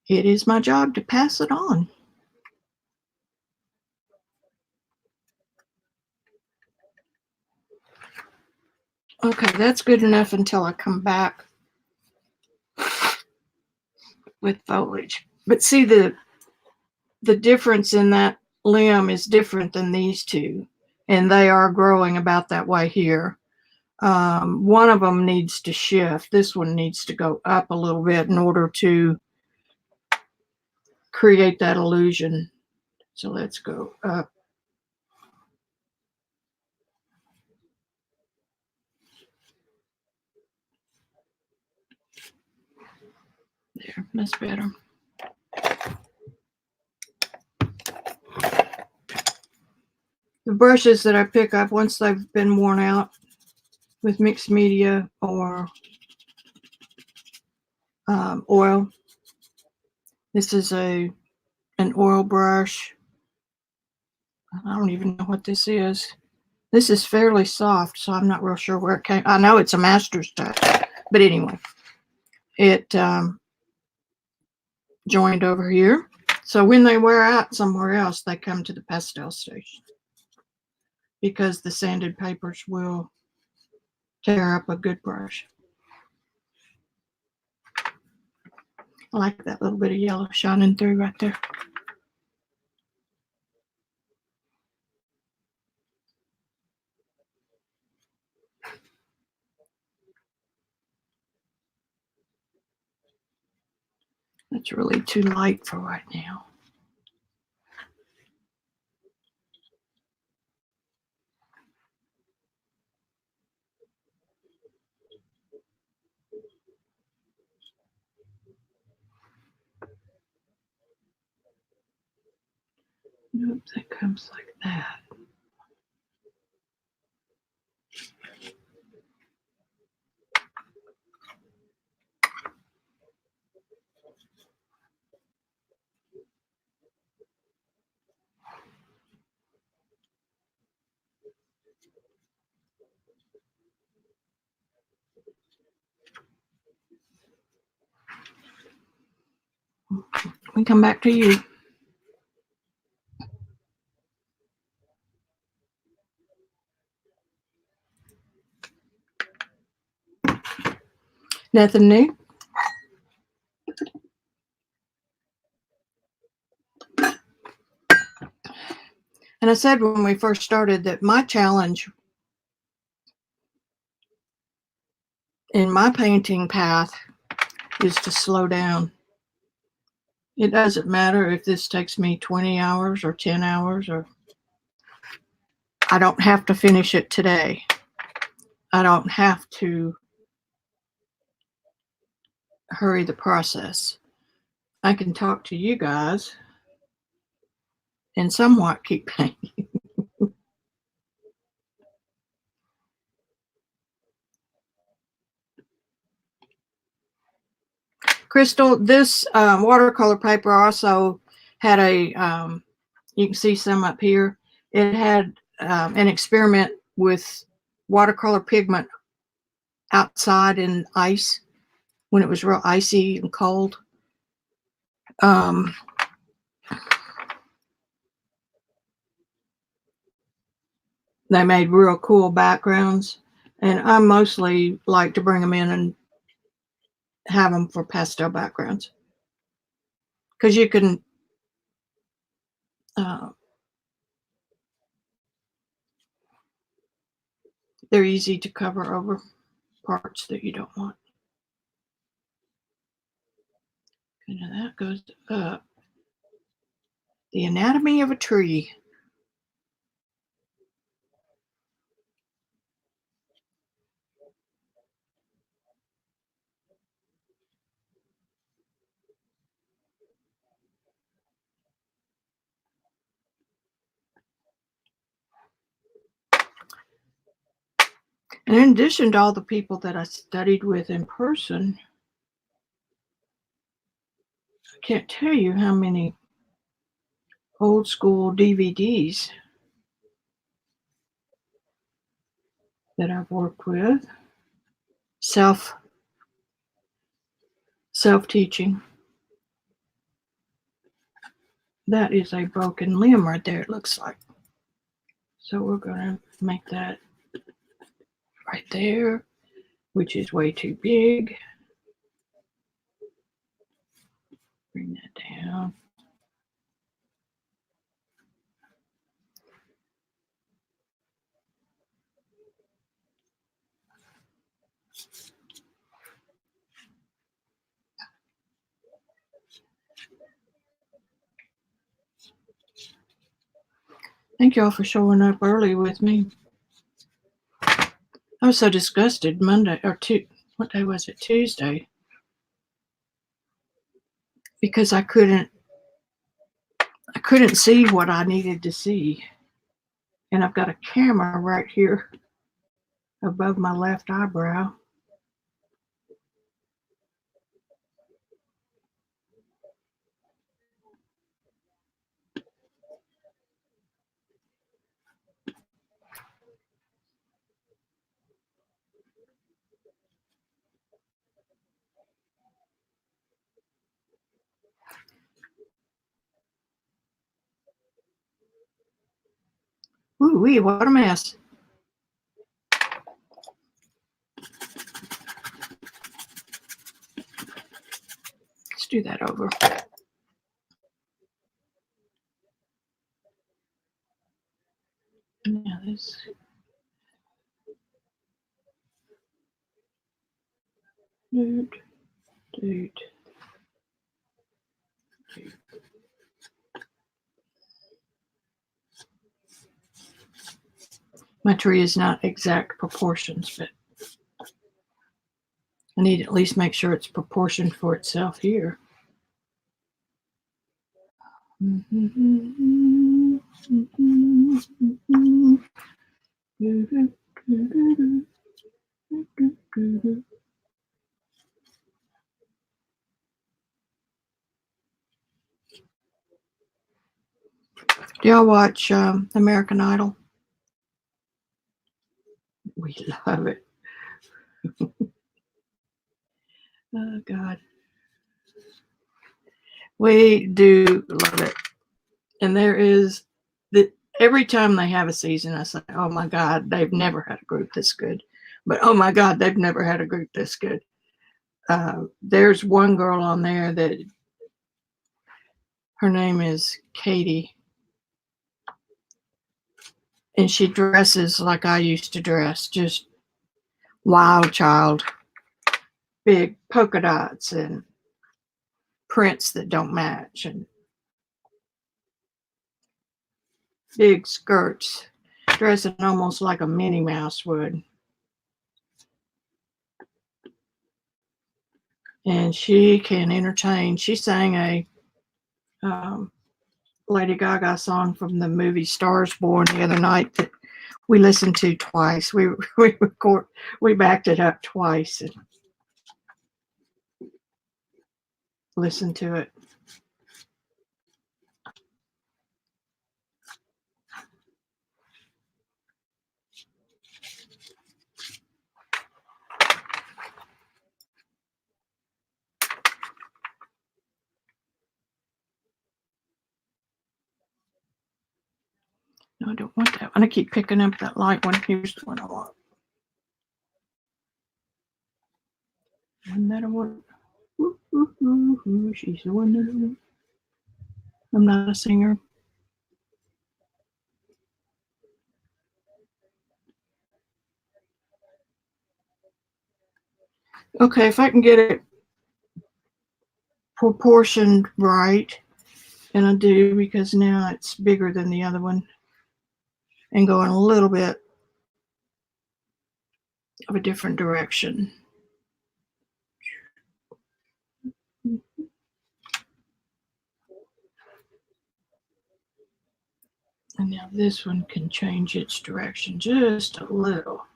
it is my job to pass it on. Okay, that's good enough until I come back with foliage. But see, the difference in that limb is different than these two, and they are growing about that way here. One of them needs to shift. This one needs to go up a little bit in order to create that illusion. So let's go up. There, that's better. The brushes that I pick up, once they've been worn out with mixed media or oil, this is an oil brush. I don't even know what this is. This is fairly soft, so I'm not real sure where it came. I know it's a master's touch, but anyway, it joined over here. So when they wear out somewhere else, they come to the pastel station because the sanded papers will tear up a good brush. I like that little bit of yellow shining through right there. That's really too light for right now. Nope, that comes like that. We come back to you. Nothing new? And I said when we first started that my challenge in my painting path is to slow down. It doesn't matter if this takes me 20 hours or 10 hours, or I don't have to finish it today. I don't have to hurry the process. I can talk to you guys and somewhat keep painting. Crystal, this watercolor paper also had a, you can see some up here. It had an experiment with watercolor pigment outside in ice when it was real icy and cold. They made real cool backgrounds, and I mostly like to bring them in and have them for pastel backgrounds because you can they're easy to cover over parts that you don't want. Okay, now that goes up. The anatomy of a tree. And in addition to all the people that I studied with in person, I can't tell you how many old school DVDs that I've worked with. Self-teaching. That is a broken limb right there, it looks like. So we're going to make that right there, which is way too big. Bring that down. Thank y'all for showing up early with me. I was so disgusted Monday, or what day was it? Tuesday. Because I couldn't see what I needed to see. And I've got a camera right here above my left eyebrow. Ooh-wee, what a mess. Let's do that over. Now this. Dude. My tree is not exact proportions, but I need to at least make sure it's proportioned for itself here. Do y'all watch American Idol? We love it. Oh, God. We do love it. And there is, every time they have a season, I say, oh my God, they've never had a group this good. But oh my God, they've never had a group this good. There's one girl on there that her name is Katie. And she dresses like I used to dress, just wild child, big polka dots and prints that don't match and big skirts, dressing almost like a Minnie Mouse would. And she can entertain. She sang a Lady Gaga song from the movie Stars Born the other night that we listened to twice. We backed it up twice and listened to it. No, I don't want that one. I keep picking up that light one. Here's the one I want. One that I want. Ooh, ooh, ooh, ooh. She's the one that I want. I'm not a singer. Okay, if I can get it proportioned right, and I do because now it's bigger than the other one, and going a little bit of a different direction. And now this one can change its direction just a little.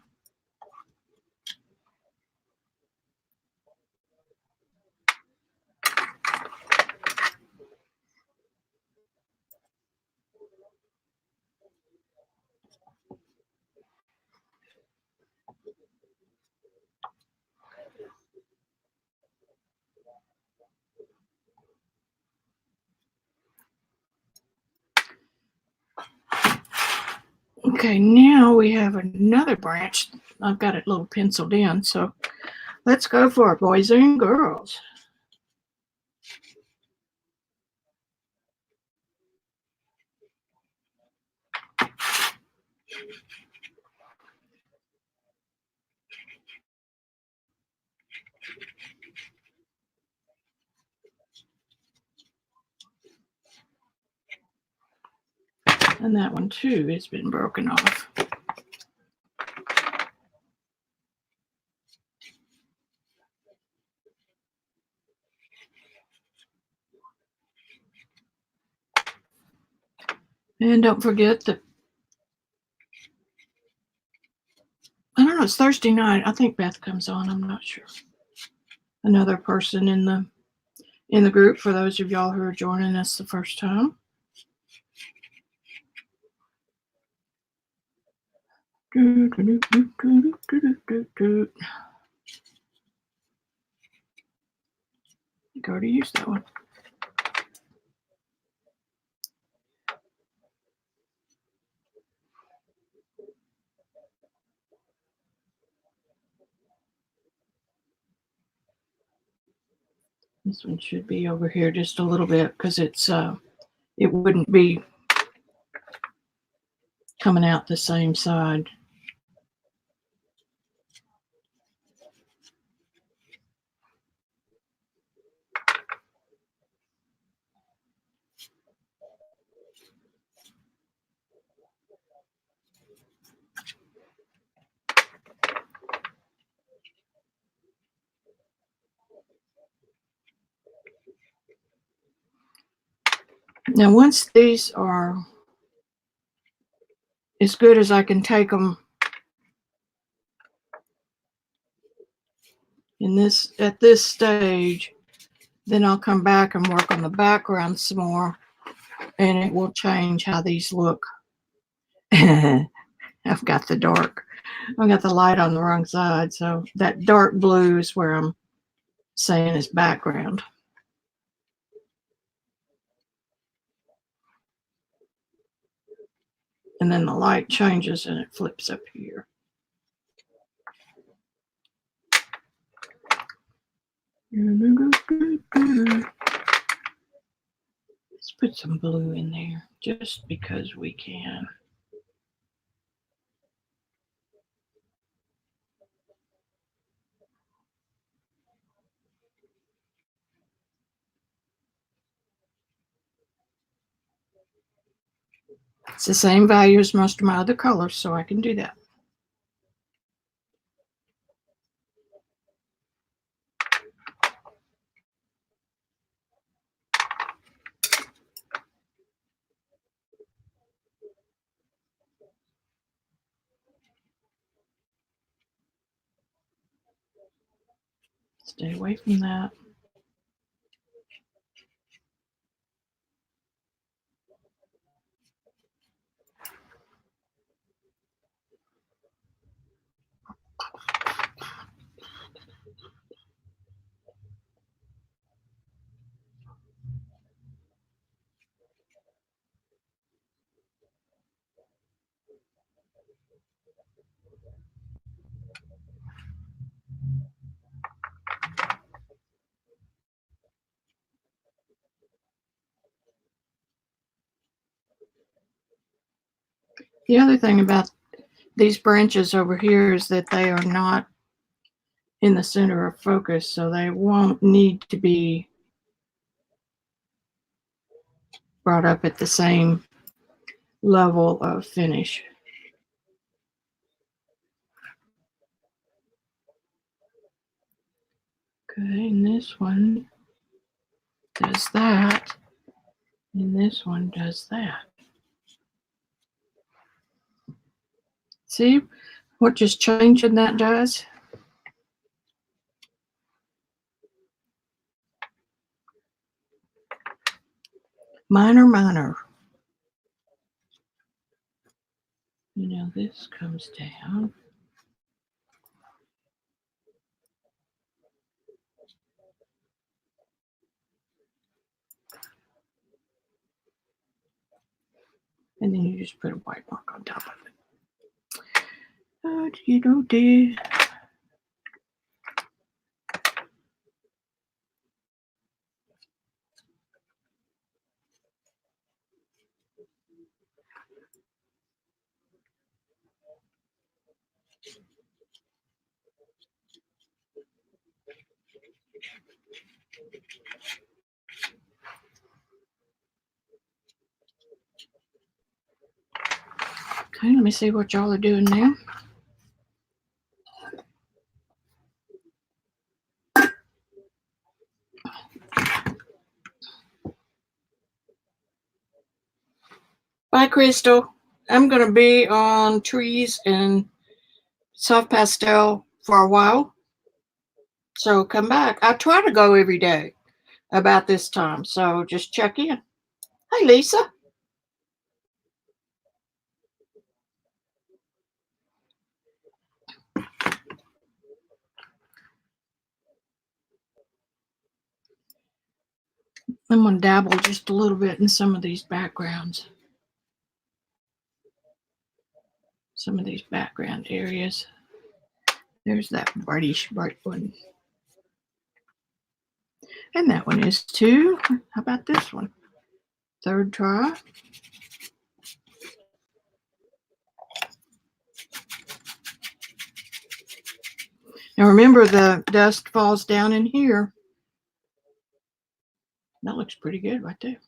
Okay, now we have another branch. I've got it a little penciled in, so let's go for it, boys and girls. And that one too has been broken off. And don't forget that, I don't know, it's Thursday night. I think Beth comes on, I'm not sure. Another person in the group for those of y'all who are joining us the first time. I already used that one. This one should be over here just a little bit because it's it wouldn't be coming out the same side. Now, once these are as good as I can take them at this stage, then I'll come back and work on the background some more, and it will change how these look. I've got the light on the wrong side, so that dark blue is where I'm saying is background. And then the light changes and it flips up here. Let's put some blue in there just because we can. It's the same value as most of my other colors, so I can do that. Stay away from that. The other thing about these branches over here is that they are not in the center of focus, so they won't need to be brought up at the same level of finish. Okay, and this one does that, and this one does that. See what just changing that does? Minor, minor. You know, this comes down. And then you just put a white mark on top of it. Okay, let me see what y'all are doing now. Bye, Crystal. I'm going to be on trees and soft pastel for a while. So come back. I try to go every day about this time. So just check in. Hey, Lisa. I'm going to dabble just a little bit in some of these backgrounds. Some of these background areas. There's that bright one. And that one is too. How about this one? Third try. Now remember, the dust falls down in here. That looks pretty good right there.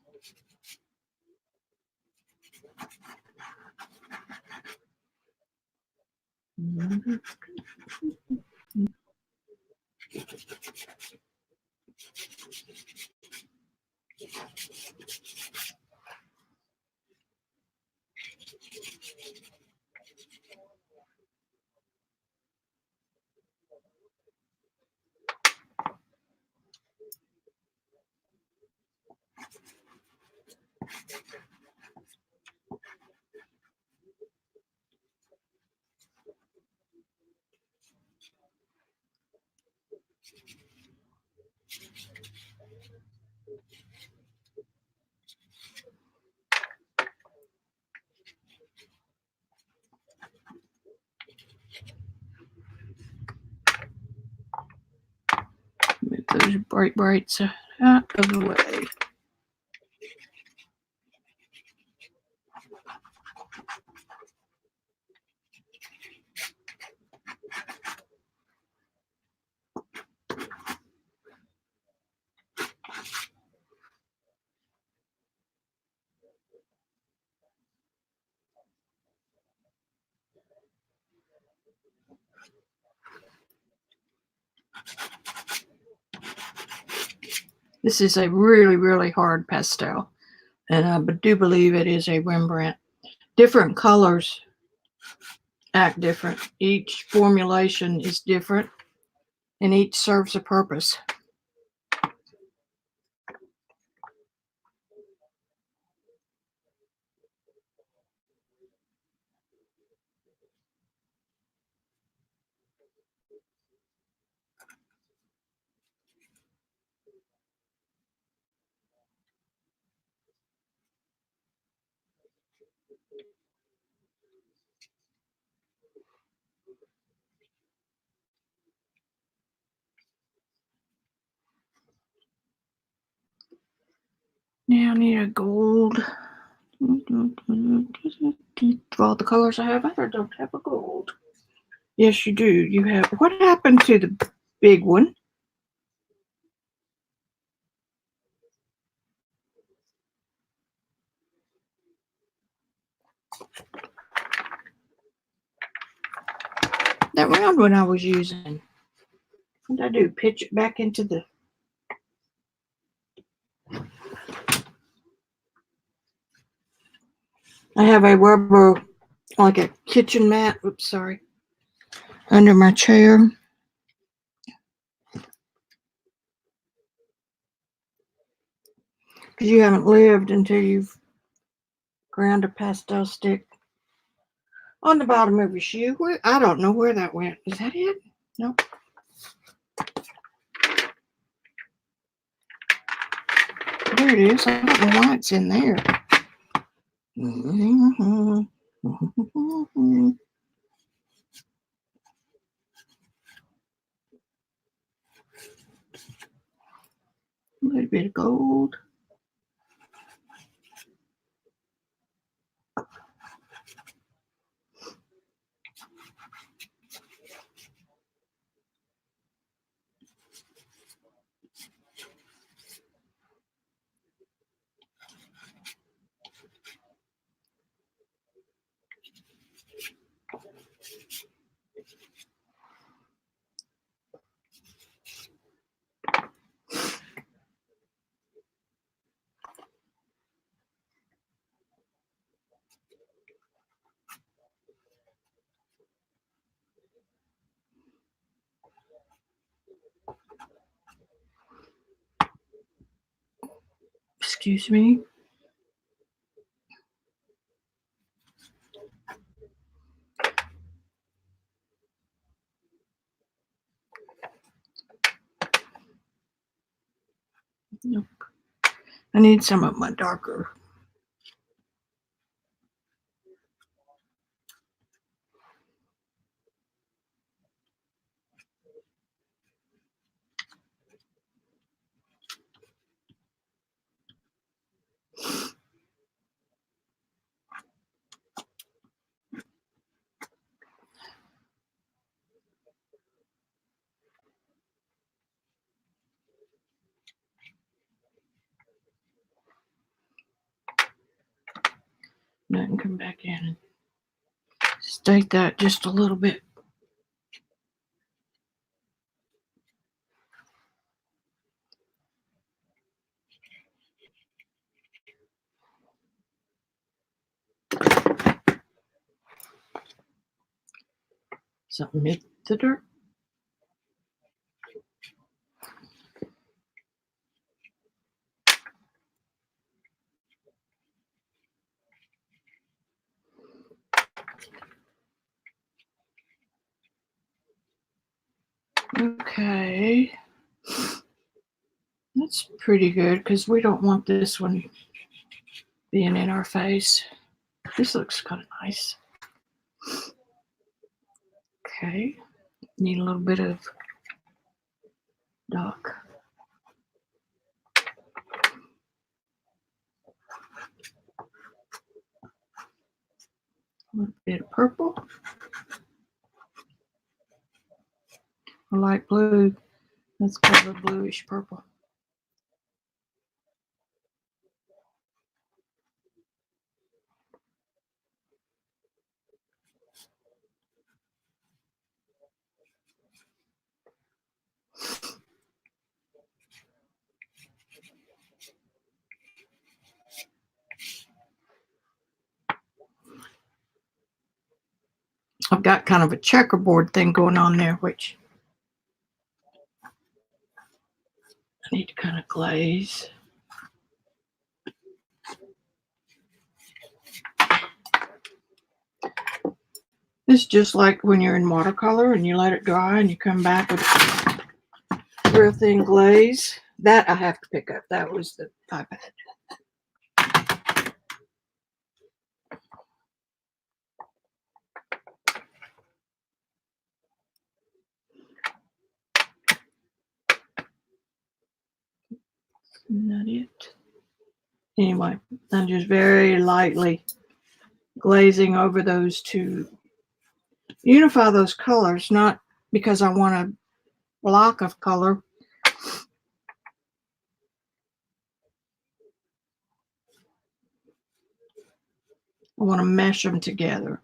Move those brights out of the way. This is a really, really hard pastel, and I do believe it is a Rembrandt. Different colors act different. Each formulation is different, and each serves a purpose. Now I need a gold. Of all the colors I have, I don't have a gold. Yes, you do. You have. What happened to the big one? That round one I was using. What did I do? Pitch it back into the. I have a rubber, like a kitchen mat. Oops, sorry. Under my chair. Because you haven't lived until you've ground a pastel stick on the bottom of your shoe. Where, I don't know where that went. Is that it? Nope. There it is. I don't know why it's in there. A little bit of gold. Excuse me. Nope. I need some of my darker. Then come back in and state that just a little bit. Something hit the dirt. Okay. That's pretty good because we don't want this one being in our face. This looks kind of nice. Okay. Need a little bit of dark. A little bit of purple. A light blue. That's kind of a bluish purple. I've got kind of a checkerboard thing going on there, which I need to kind of glaze. It's just like when you're in watercolor and you let it dry and you come back with real thin glaze. That I have to pick up. That was the iPad. Isn't that it? Anyway, I'm just very lightly glazing over those to unify those colors, not because I want a block of color. I want to mesh them together.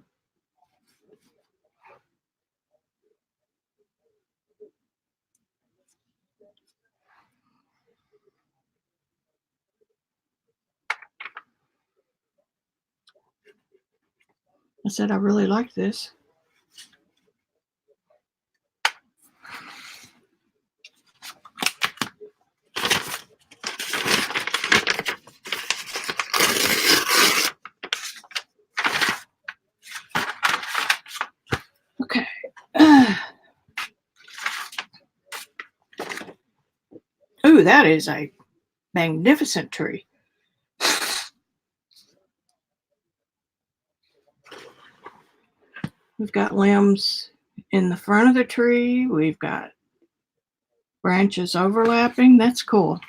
I said I really like this. Okay. Ooh, that is a magnificent tree. We've got limbs in the front of the tree. We've got branches overlapping. That's cool.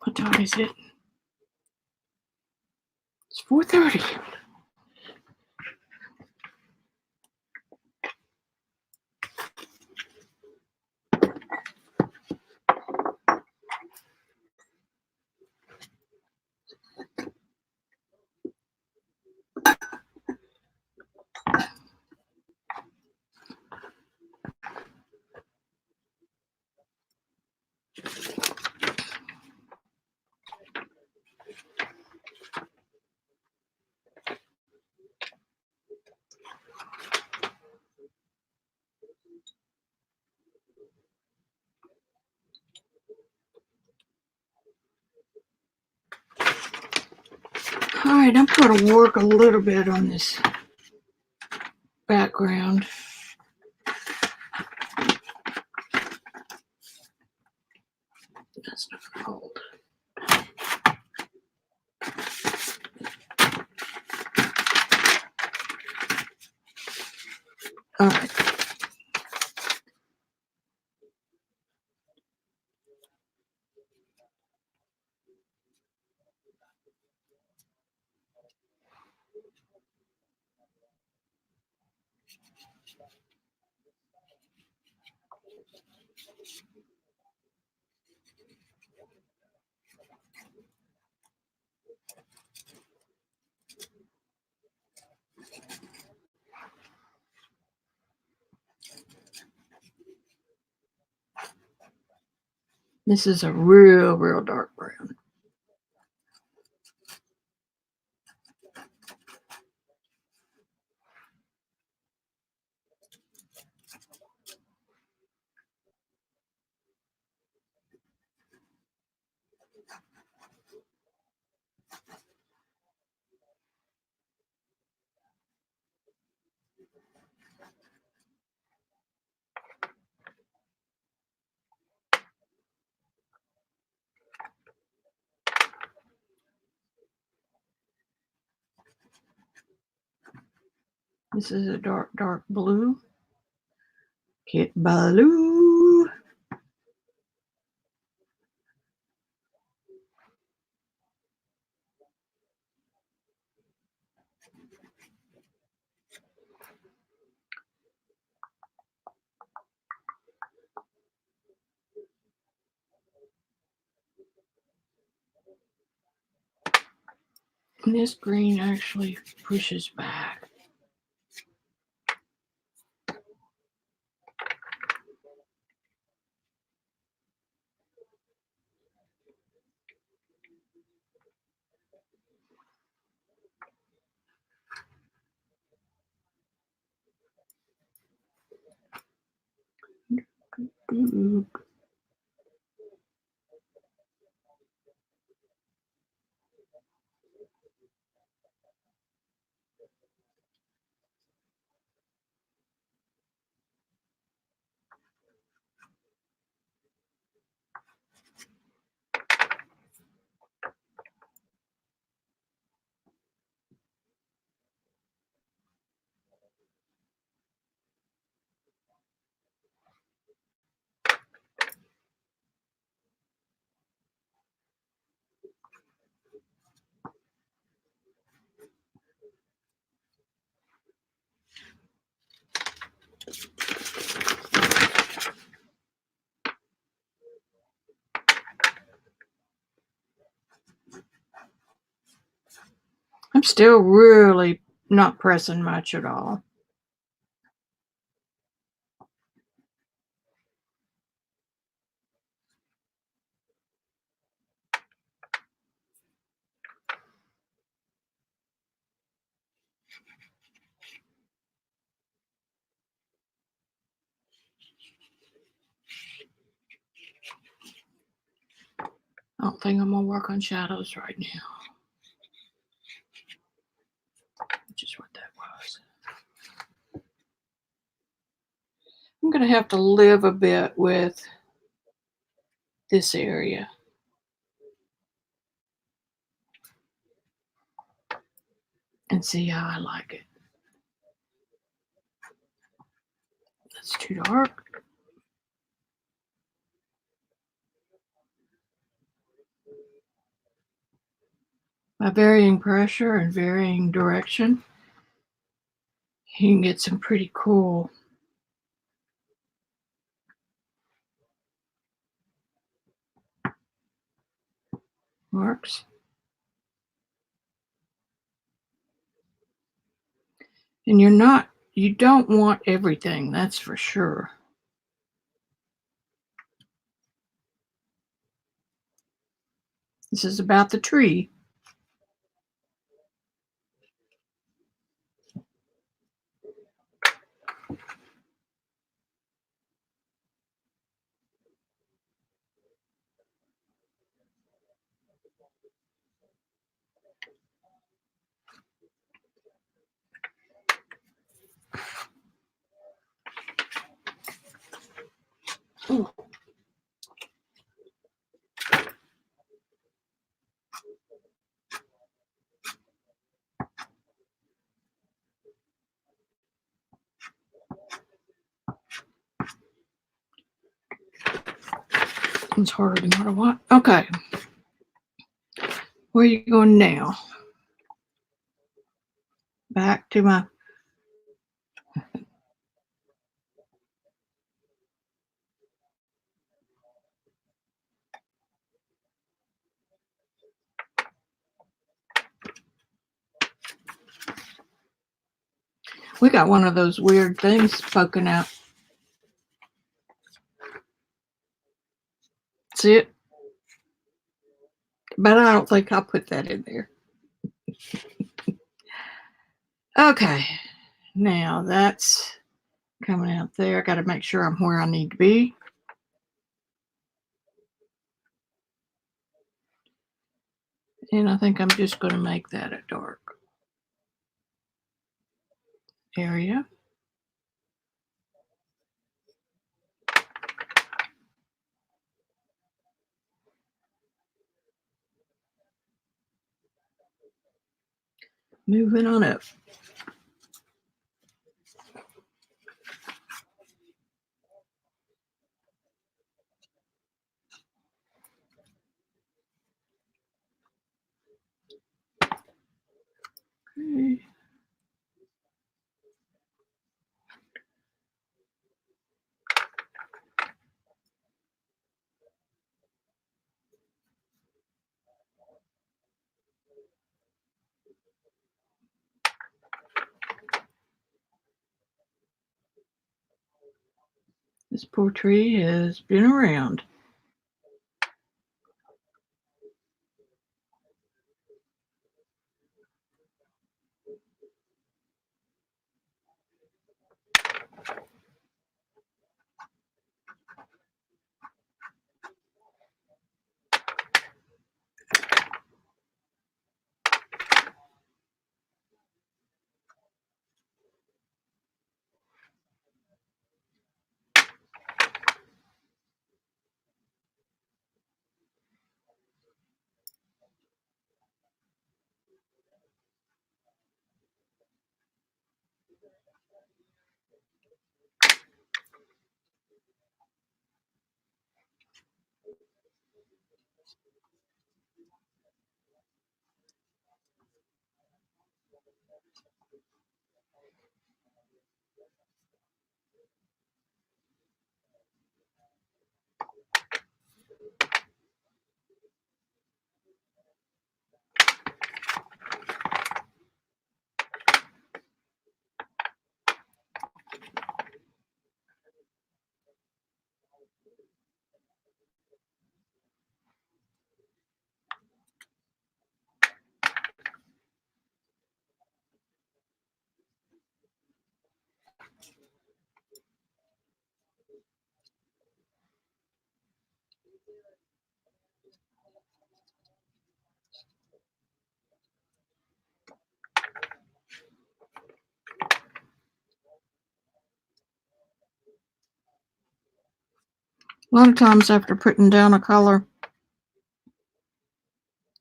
What time is it? It's 4:30. All right, I'm going to work a little bit on this background. That's not going to hold. All right. This is a real dark brown. This is a dark blue. Kit blue. And this green actually pushes back. Ooh. I'm still really not pressing much at all. I don't think I'm going to work on shadows right now, which is what that was. I'm going to have to live a bit with this area. And see how I like it. That's too dark. By varying pressure and varying direction, you can get some pretty cool marks. And you don't want everything, that's for sure. This is about the tree. Ooh. It's harder than what I want. Okay. Where are you going now? Back to my... We got one of those weird things poking out. See it? But I don't think I'll put that in there. Okay, now that's coming out there. I got to make sure I'm where I need to be. And I think I'm just going to make that a dark area. Moving on up. Okay. This poor tree has been around. A lot of times after putting down a color,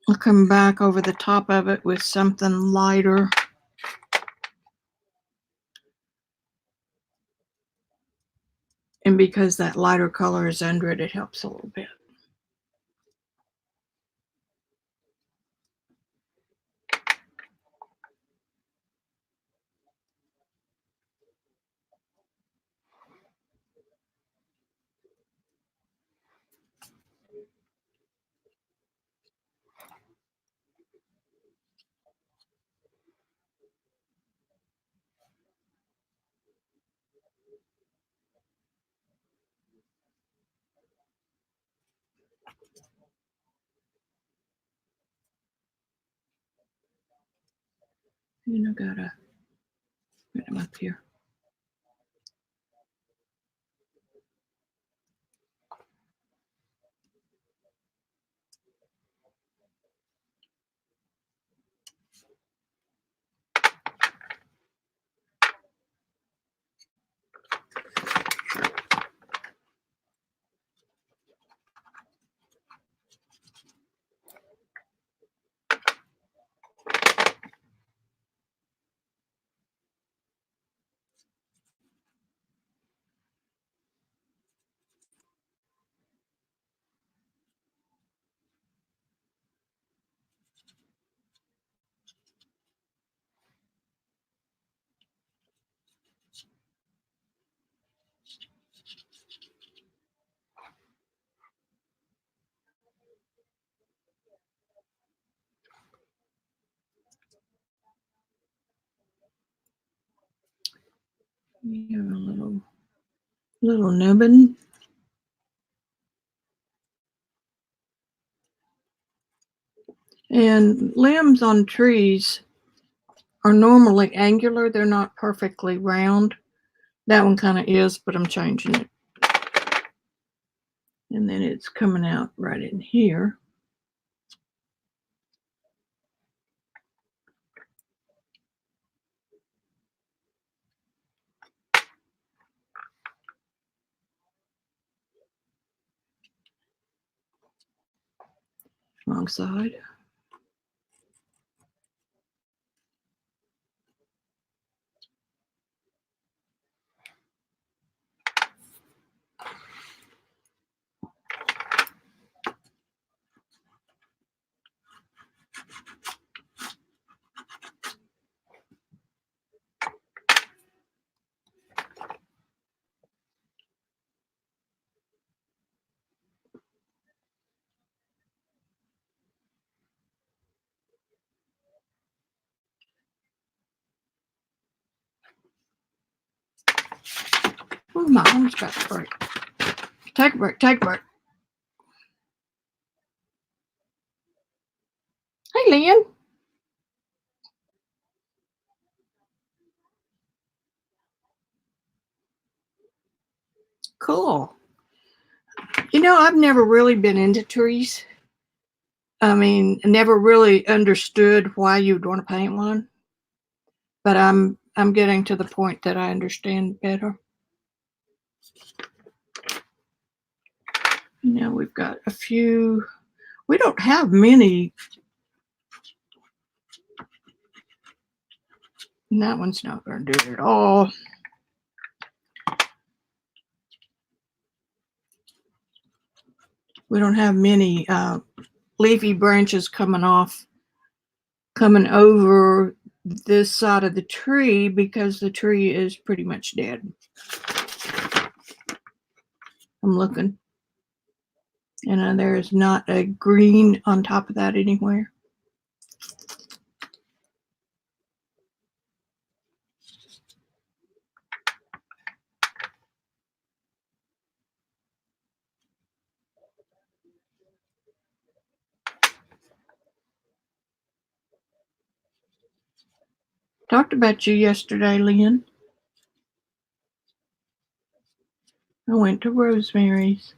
I'll come back over the top of it with something lighter. And because that lighter color is under it, it helps a little bit. And I gotta put them up here. You have a little nubbin. And limbs on trees are normally angular. They're not perfectly round. That one kind of is, but I'm changing it. And then it's coming out right in here. Wrong side. Oh, my arm's got to break. Take a break, take a break. Hey, Lynn. Cool. You know, I've never really been into trees. I mean, never really understood why you'd want to paint one. But I'm getting to the point that I understand better. You know, we've got a few. We don't have many. And that one's not going to do it at all. We don't have many leafy branches coming over this side of the tree because the tree is pretty much dead. I'm looking. And there is not a green on top of that anywhere. Talked about you yesterday, Lynn. I went to Rosemary's.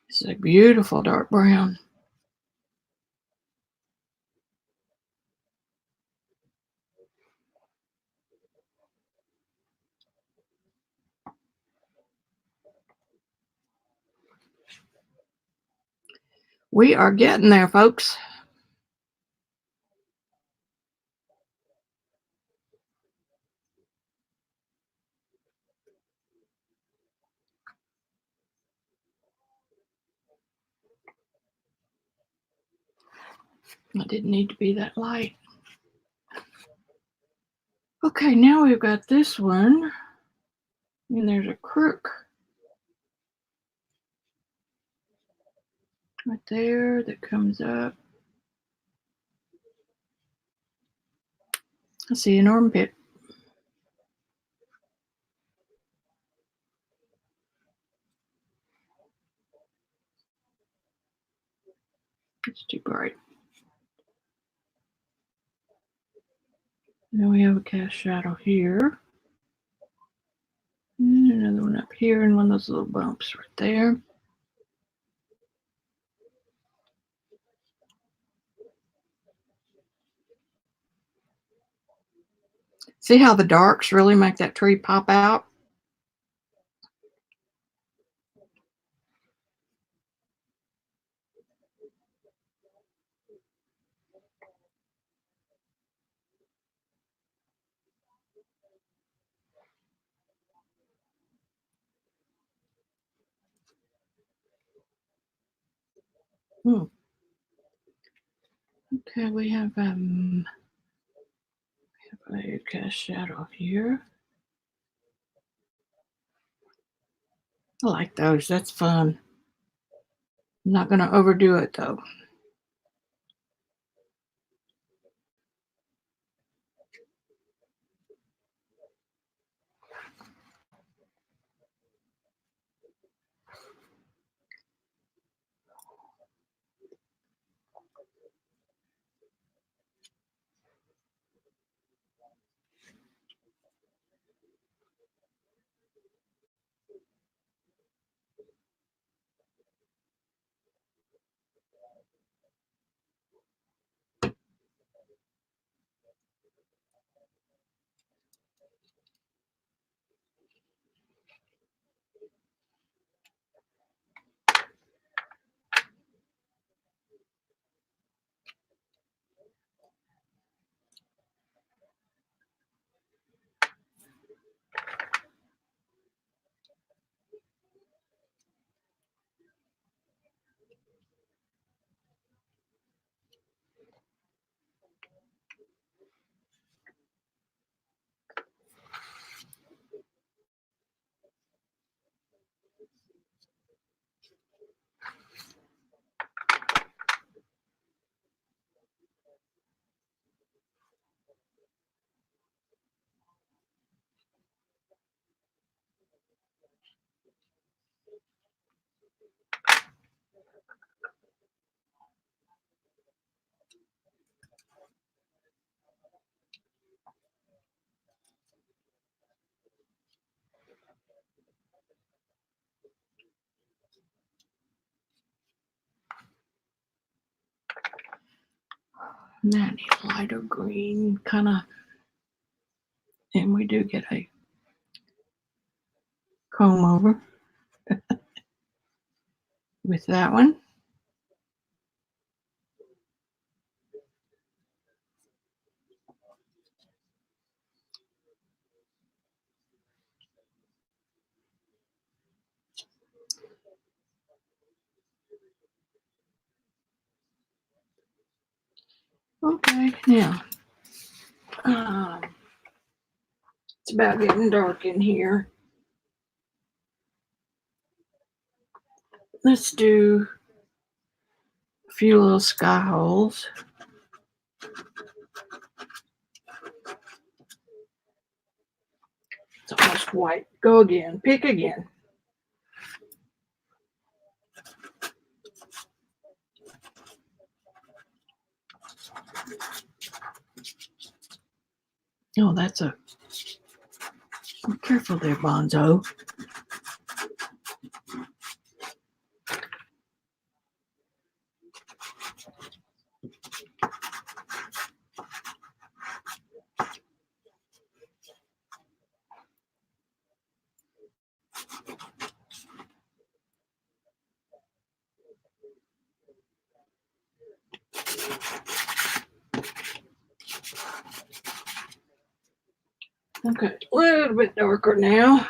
This is a beautiful dark brown. We are getting there, folks. I didn't need to be that light. Okay, now we've got this one. And there's a crook right there that comes up. I see an armpit. It's too bright. Now we have a cast shadow here. And another one up here and one of those little bumps right there. See how the darks really make that tree pop out? Okay, we have a cast shadow here. I like those. That's fun. I'm not going to overdo it though. Now I need a lighter green kind of, and we do get a comb over with that one. Okay, now it's about getting dark in here. Let's do a few little sky holes. It's almost white. Go again. Pick again. Oh, that's a... Be careful there, Bonzo. Okay, a little bit darker now.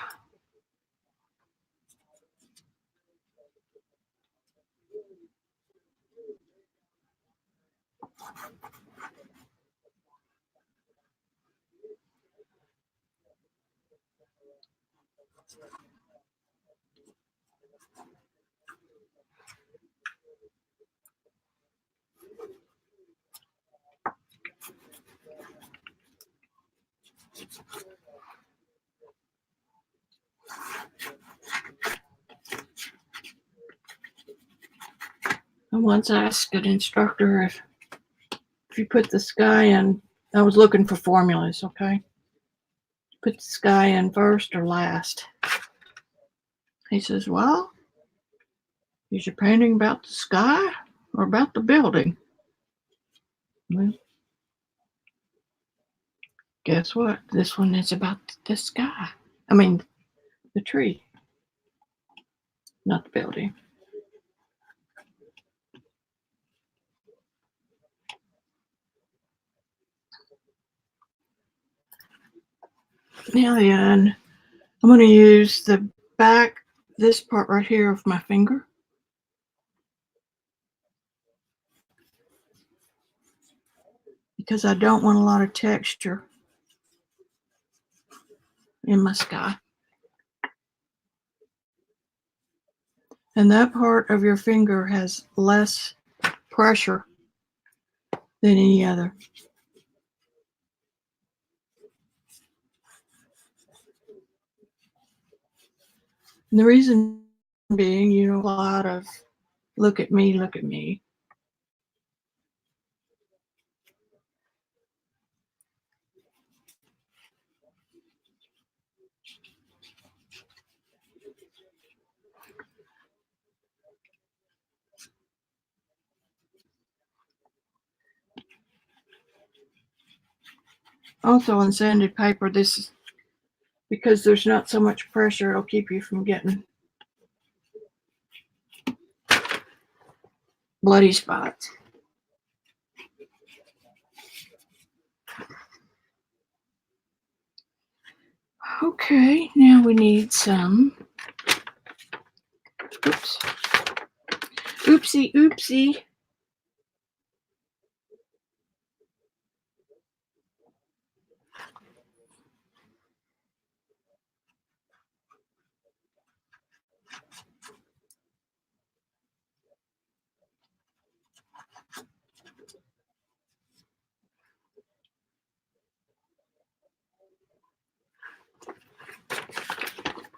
I once asked an instructor if you put the sky in, I was looking for formulas, okay? Put the sky in first or last. He says, well, is your painting about the sky or about the building? Well, guess what? This one is about the sky. I mean, the tree, not the building. Now then, I'm going to use the back, this part right here of my finger. Because I don't want a lot of texture in my sky. And that part of your finger has less pressure than any other. And the reason being, you know, a lot of look at me, look at me. Also on sanded paper, this is because there's not so much pressure, it'll keep you from getting bloody spots. Okay, now we need some, oops, oopsie, oopsie.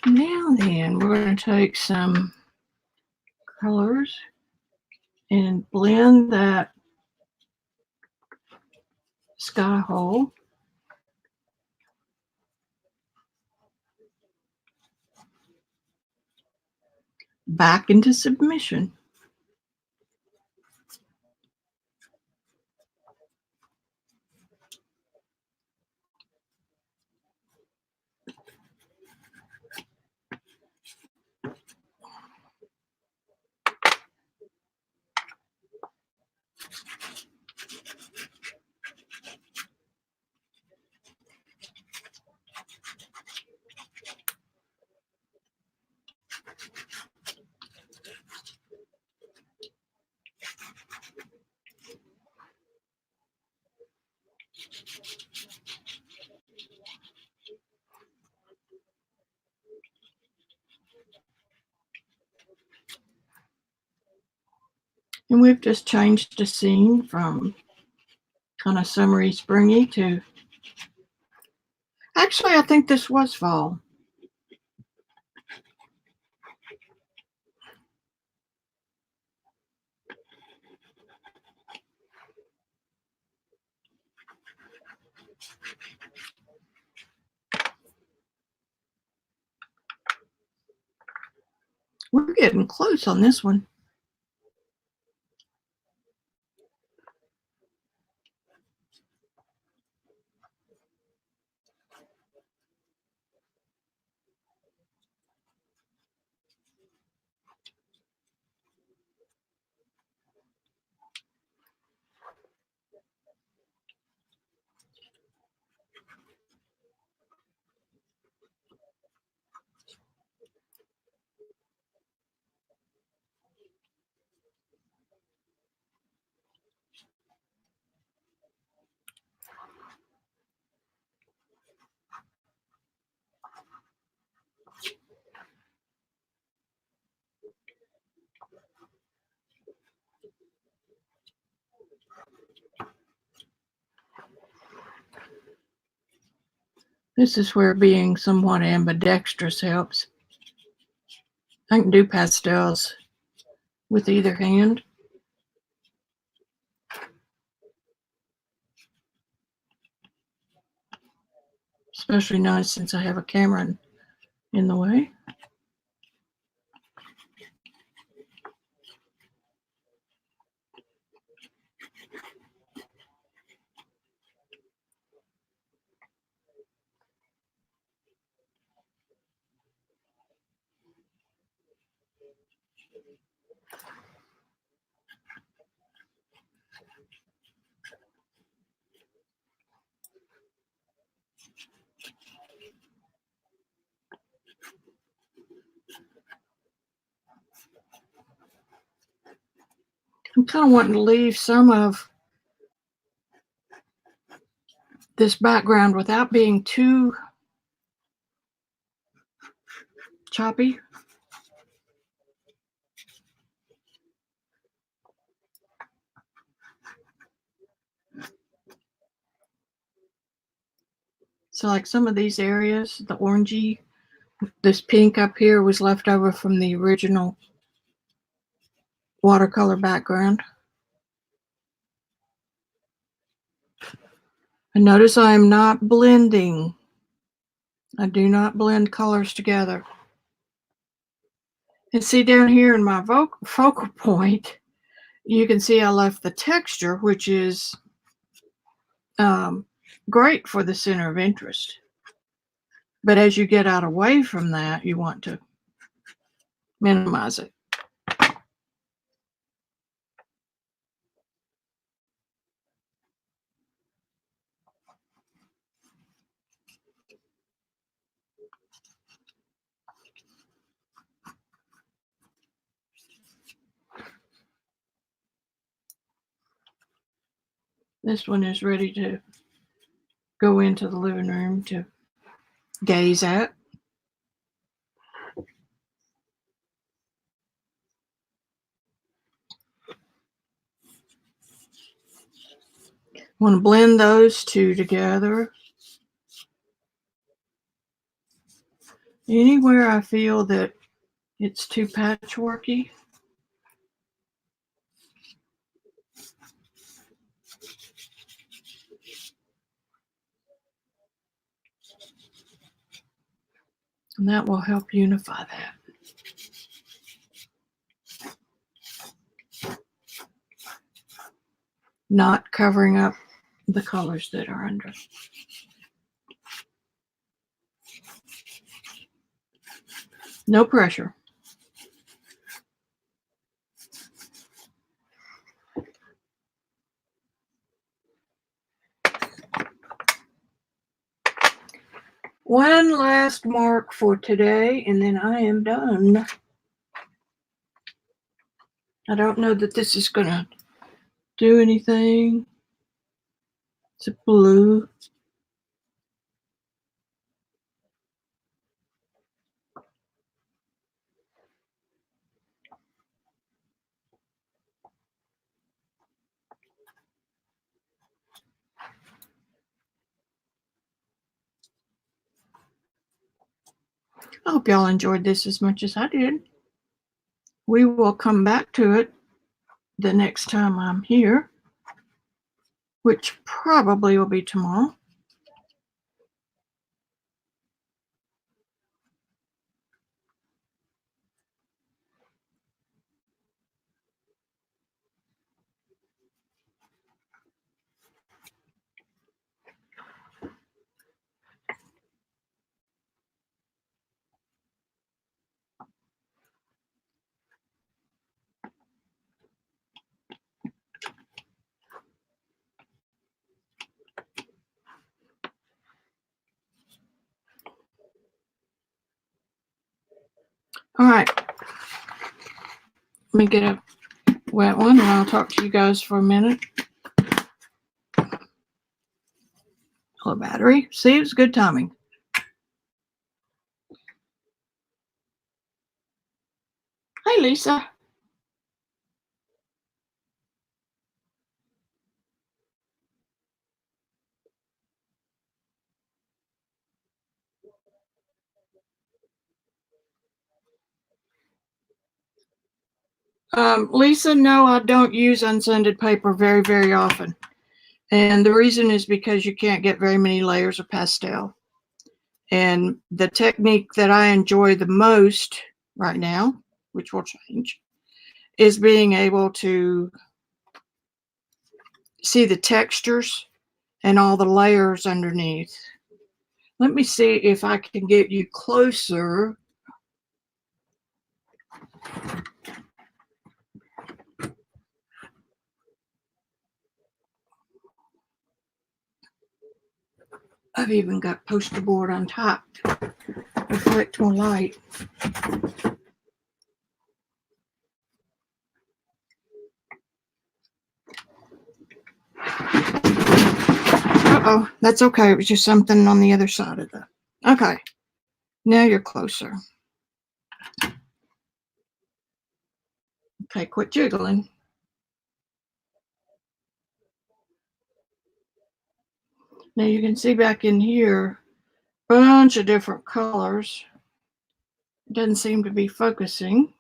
Now then, we're going to take some colors and blend that sky hole back into submission. And we've just changed the scene from kind of summery, springy to, actually, I think this was fall. We're getting close on this one. This is where being somewhat ambidextrous helps. I can do pastels with either hand. Especially nice since I have a camera in the way. I'm kind of wanting to leave some of this background without being too choppy. So like some of these areas, the orangey, this pink up here was left over from the original watercolor background. And notice I am not blending. I do not blend colors together. And see down here in my focal point, you can see I left the texture, which is great for the center of interest. But as you get out away from that, you want to minimize it. This one is ready to go into the living room to gaze at. Want to blend those two together. Anywhere I feel that it's too patchworky, and that will help unify that. Not covering up the colors that are under. No pressure. One last mark for today, and then I am done. I don't know that this is going to do anything. It's a blue. I hope y'all enjoyed this as much as I did. We will come back to it the next time I'm here, which probably will be tomorrow. All right. Let me get a wet one and I'll talk to you guys for a minute. Hello, battery. See, it was good timing. Hi, Lisa. Lisa, no, I don't use unsanded paper very, very often. And the reason is because you can't get very many layers of pastel. And the technique that I enjoy the most right now, which will change, is being able to see the textures and all the layers underneath. Let me see if I can get you closer. I've even got poster board on top to reflect more light. Uh-oh, that's okay. It was just something on the other side of the... Okay, now you're closer. Okay, quit jiggling. Now you can see back in here, bunch of different colors. It doesn't seem to be focusing.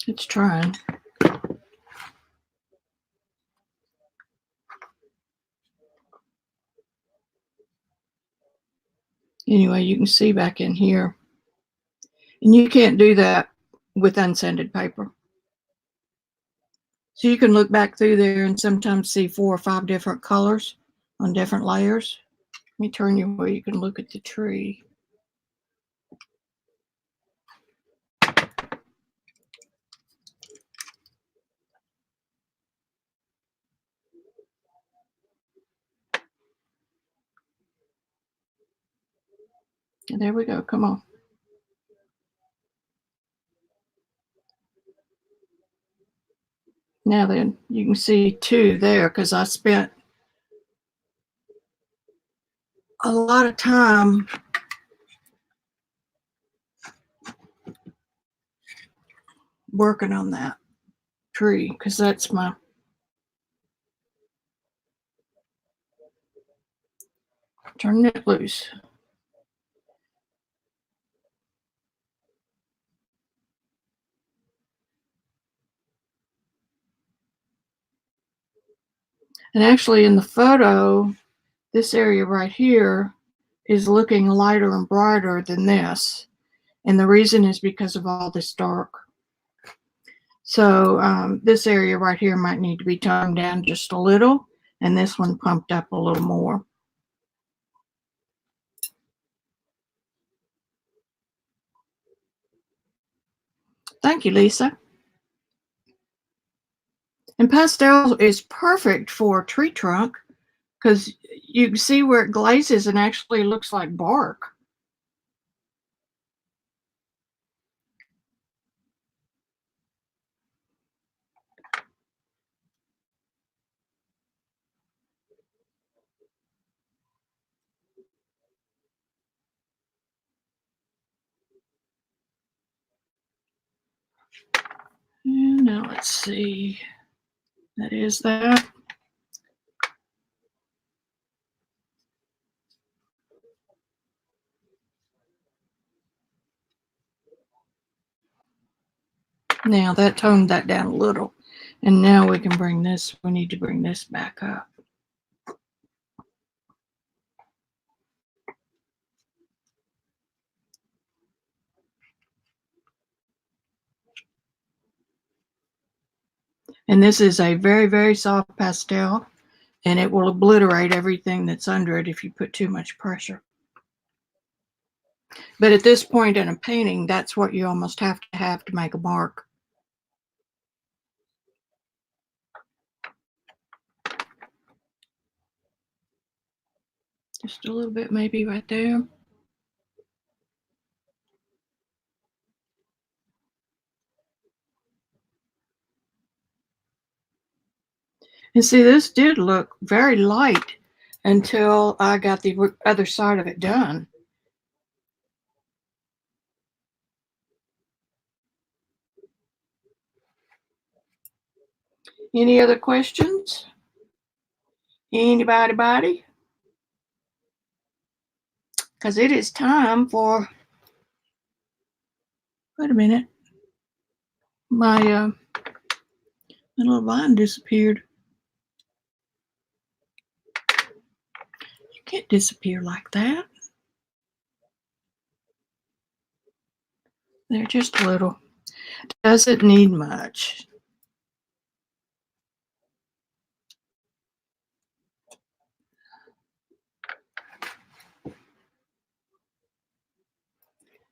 It's trying. Anyway, you can see back in here. And you can't do that with unsanded paper. So you can look back through there and sometimes see 4 or 5 different colors on different layers. Let me turn you where you can look at the tree. And there we go. Come on. Now then, you can see 2 there because I spent a lot of time working on that tree because that's my... Turning it loose. And actually in the photo, this area right here is looking lighter and brighter than this. And the reason is because of all this dark. So this area right here might need to be toned down just a little, and this one pumped up a little more. Thank you, Lisa. And pastel is perfect for a tree trunk because you can see where it glazes and actually looks like bark. And now let's see. That is that. Now that toned that down a little. And now we can bring this, we need to bring this back up. And this is a very, very soft pastel, and it will obliterate everything that's under it if you put too much pressure. But at this point in a painting, that's what you almost have to make a mark. Just a little bit maybe right there. And see, this did look very light until I got the other side of it done. Any other questions? Anybody? Because it is time for... Wait a minute. My little vine disappeared. You can't disappear like that. They're just little. Doesn't need much.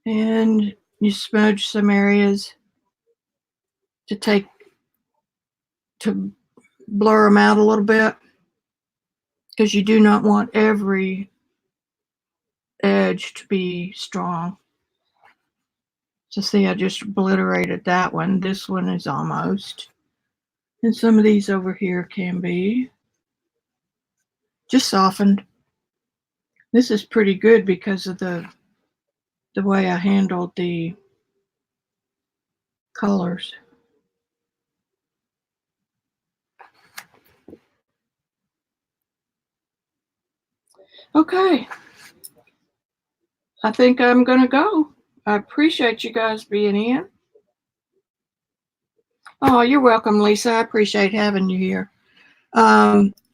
And you smudge some areas to blur them out a little bit, because you do not want every edge to be strong. So see, I just obliterated that one. This one is almost. And some of these over here can be just softened. This is pretty good because of the way I handled the colors. Okay, I think I'm gonna go. I appreciate you guys being in. Oh, you're welcome, Lisa. I appreciate having you here.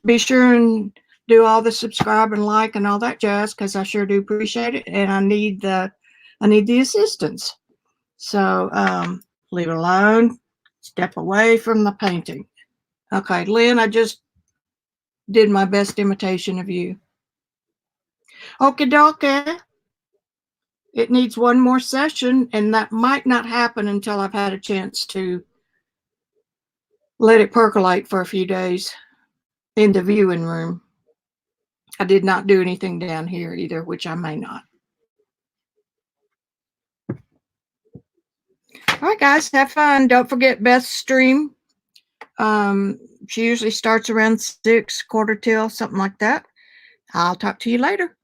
Be sure and do all the subscribe and like and all that jazz, because I sure do appreciate it, and I need the assistance. So leave it alone. Step away from the painting. Okay, Lynn, I just did my best imitation of you. Okie dokie. It needs one more session, and that might not happen until I've had a chance to let it percolate for a few days in the viewing room. I did not do anything down here either, which I may not. All right, guys, have fun. Don't forget Beth's stream. She usually starts around 6, quarter till, something like that. I'll talk to you later.